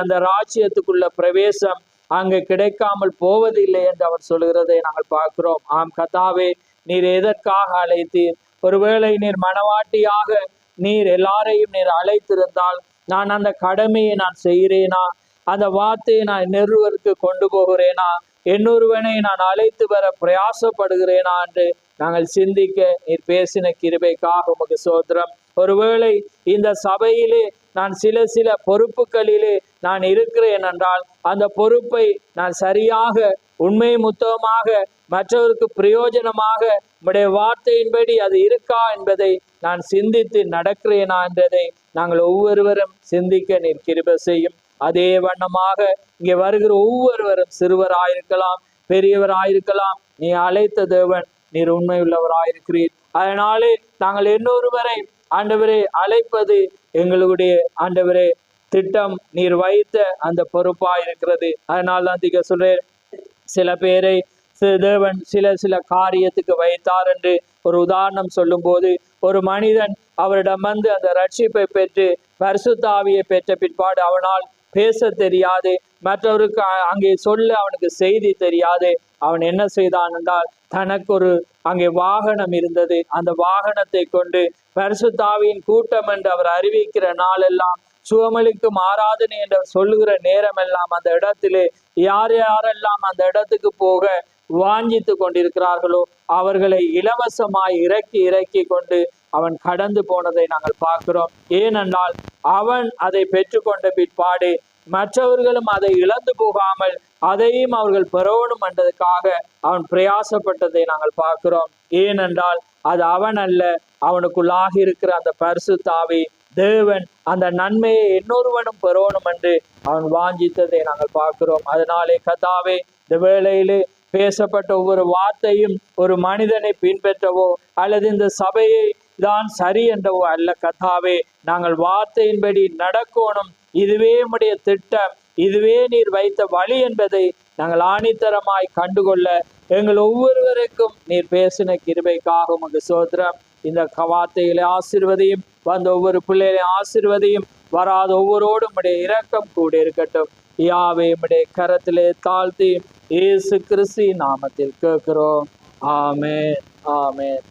அந்த ராஜ்யத்துக்குள்ள பிரவேசம் அங்கு கிடைக்காமல் போவதில்லை என்று அவர் சொல்லுகிறதை நாங்கள் பார்க்கிறோம். ஆம் கர்த்தாவே, நீர் எதற்காக அழைத்தீர்? ஒருவேளை நீர் மனவாட்டியாக நீர் எல்லாரையும் நீர் அழைத்திருந்தால் நான் அந்த கடமையை நான் செய்கிறேனா? அந்த வார்த்தையை நான் இன்னொருவருக்கு கொண்டு போகிறேனா? இன்னொருவனை நான் அழைத்து வர பிரயாசப்படுகிறேனா என்று நாங்கள் சிந்திக்க நீர் பேசின கிருபைக்காக உமக்கு ஸ்தோத்திரம். ஒருவேளை இந்த சபையிலே நான் சில பொறுப்புகளிலே நான் இருக்கிறேன் என்றால் அந்த பொறுப்பை நான் சரியாக உண்மை முத்தமாக மற்றவருக்கு பிரயோஜனமாக உம்முடைய வார்த்தையின்படி அது இருக்கா என்பதை நான் சிந்தித்து நடக்கிறேனா என்றதை நாங்கள் ஒவ்வொருவரும் சிந்திக்க நீர் கிருபை செய்யும். அதே வண்ணமாக இங்கே வருகிற ஒவ்வொருவரும் சிறுவராயிருக்கலாம், பெரியவராயிருக்கலாம், நீ அழைத்த தேவன், நீர் உண்மையுள்ளவராயிருக்கிறீர். அதனாலே நாங்கள் இன்னொருவரை ஆண்டவரே அழைப்பது எங்களுடைய ஆண்டவரே திட்டம், நீர் வைத்த அந்த பொறுப்பாயிருக்கிறது. அதனால் தான் சொல்றேன், சில பேரை தேவன் சில காரியத்துக்கு வைத்தார் என்று ஒரு உதாரணம் சொல்லும் போது, ஒரு மனிதன் அவரிடம் அந்த ரட்சிப்பை பெற்று பரிசுத்த ஆவியை பெற்ற பிற்பாடு அவனால் பேச தெரியாது, மற்றவருக்கு அங்கே சொல்ல அவனுக்கு செய்தி தெரியாது. அவன் என்ன செய்தான் என்றால், தனக்கு ஒரு அங்கே வாகனம் இருந்தது. அந்த வாகனத்தை கொண்டு பரிசுத்த ஆவியின் கூட்டம் என்று அவர் அறிவிக்கிற நாளெல்லாம், சுகமளிக்கும் ஆராதனை என்று சொல்லுகிற நேரம் எல்லாம் அந்த இடத்திலே யாரெல்லாம் அந்த இடத்துக்கு போக வாஞ்சித்து கொண்டிருக்கிறார்களோ அவர்களை இலவசமாய் இறக்கி கொண்டு அவன் கடந்து போனதை நாங்கள் பார்க்கிறோம். ஏனென்றால் அவன் அதை பெற்றுக்கொண்ட பிற்பாடு மற்றவர்களும் அதை இழந்து போகாமல் அதையும் அவர்கள் பெறணும் என்றதுக்காக அவன் பிரயாசப்பட்டதை நாங்கள் பார்க்கிறோம். ஏனென்றால் அது அவன் அல்ல, அவனுக்குள்ளாக இருக்கிற அந்த பரிசுத்த ஆவி தேவன் அந்த நன்மையை இன்னொருவனும் பெறணும் என்று அவன் வாஞ்சித்ததை நாங்கள் பார்க்கிறோம். அதனாலே கர்த்தாவே, இந்த வேளையிலே பேசப்பட்ட ஒவ்வொரு வார்த்தையும் ஒரு மனிதனை பின்பற்றவோ அல்லது இந்த சபையை தான் சரி என்றவோ அல்ல கர்த்தாவே. நாங்கள் வார்த்தையின்படி நடக்கணும், இதுவே உம்முடைய திட்டம், இதுவே நீர் வைத்த வழி என்பதை நாங்கள் ஆணித்தரமாய் கண்டுகொள்ள எங்கள் ஒவ்வொருவருக்கும் நீர் பேசின கிருபைக்காக உமக்கு ஸ்தோத்திரம். இந்த வார்த்தைகளை ஆசீர்வதியும், வந்த ஒவ்வொரு பிள்ளைகளையும் ஆசீர்வதியும், வராத ஒவ்வொருவரோடும் உம்முடைய இரக்கம் கூட இருக்கட்டும். யாவே உம்முடைய கரத்திலே தாழ்த்தி இயேசு கிறிஸ்து நாமத்தில் கேட்கிறோம். ஆமென், ஆமென்.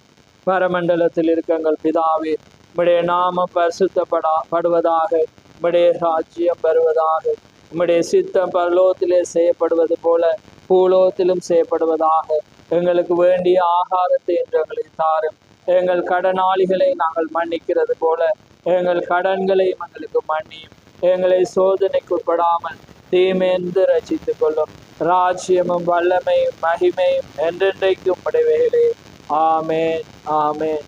பரமண்டலத்தில் இருக்கங்கள் பிதாவே, உம்முடைய நாமம் பரிசுத்தப்படுவதாக, உம்முடைய ராஜ்யம் வருவதாக, உம்முடைய சித்தம் பரலோகத்திலே செய்யப்படுவது போல பூலோகத்திலும் செய்யப்படுவதாக. எங்களுக்கு வேண்டிய ஆகாரத்தை என்று எங்களை தாரும். எங்கள் கடனாளிகளை நாங்கள் மன்னிக்கிறது போல எங்கள் கடன்களை எங்களுக்கு மன்னியும். எங்களை சோதனைக்கு உட்படாமல் தீமைந்து ரசித்துக் கொள்ளும். ராஜ்யமும் வல்லமையும் மகிமையும் என்றென்றைக்கும் உடையவைகளே. ஆமென், ஆமென்.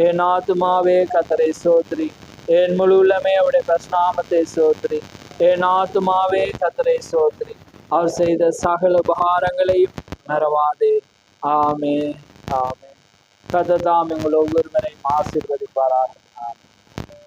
என் ஆத்துமாவே கர்த்தரை சோத்ரி, என் முழு உள்ளமே அவருடைய பரிசுத்த நாமத்தை சோத்ரி. என் ஆத்துமாவே கர்த்தரை சோத்ரி, அவர் செய்த சகல உபகாரங்களையும் மறவாதே. ஆமே ஆமே. கர்த்தர் தாம் உங்கள் ஒவ்வொருவரையும் ஆசீர்வதிப்பாராக.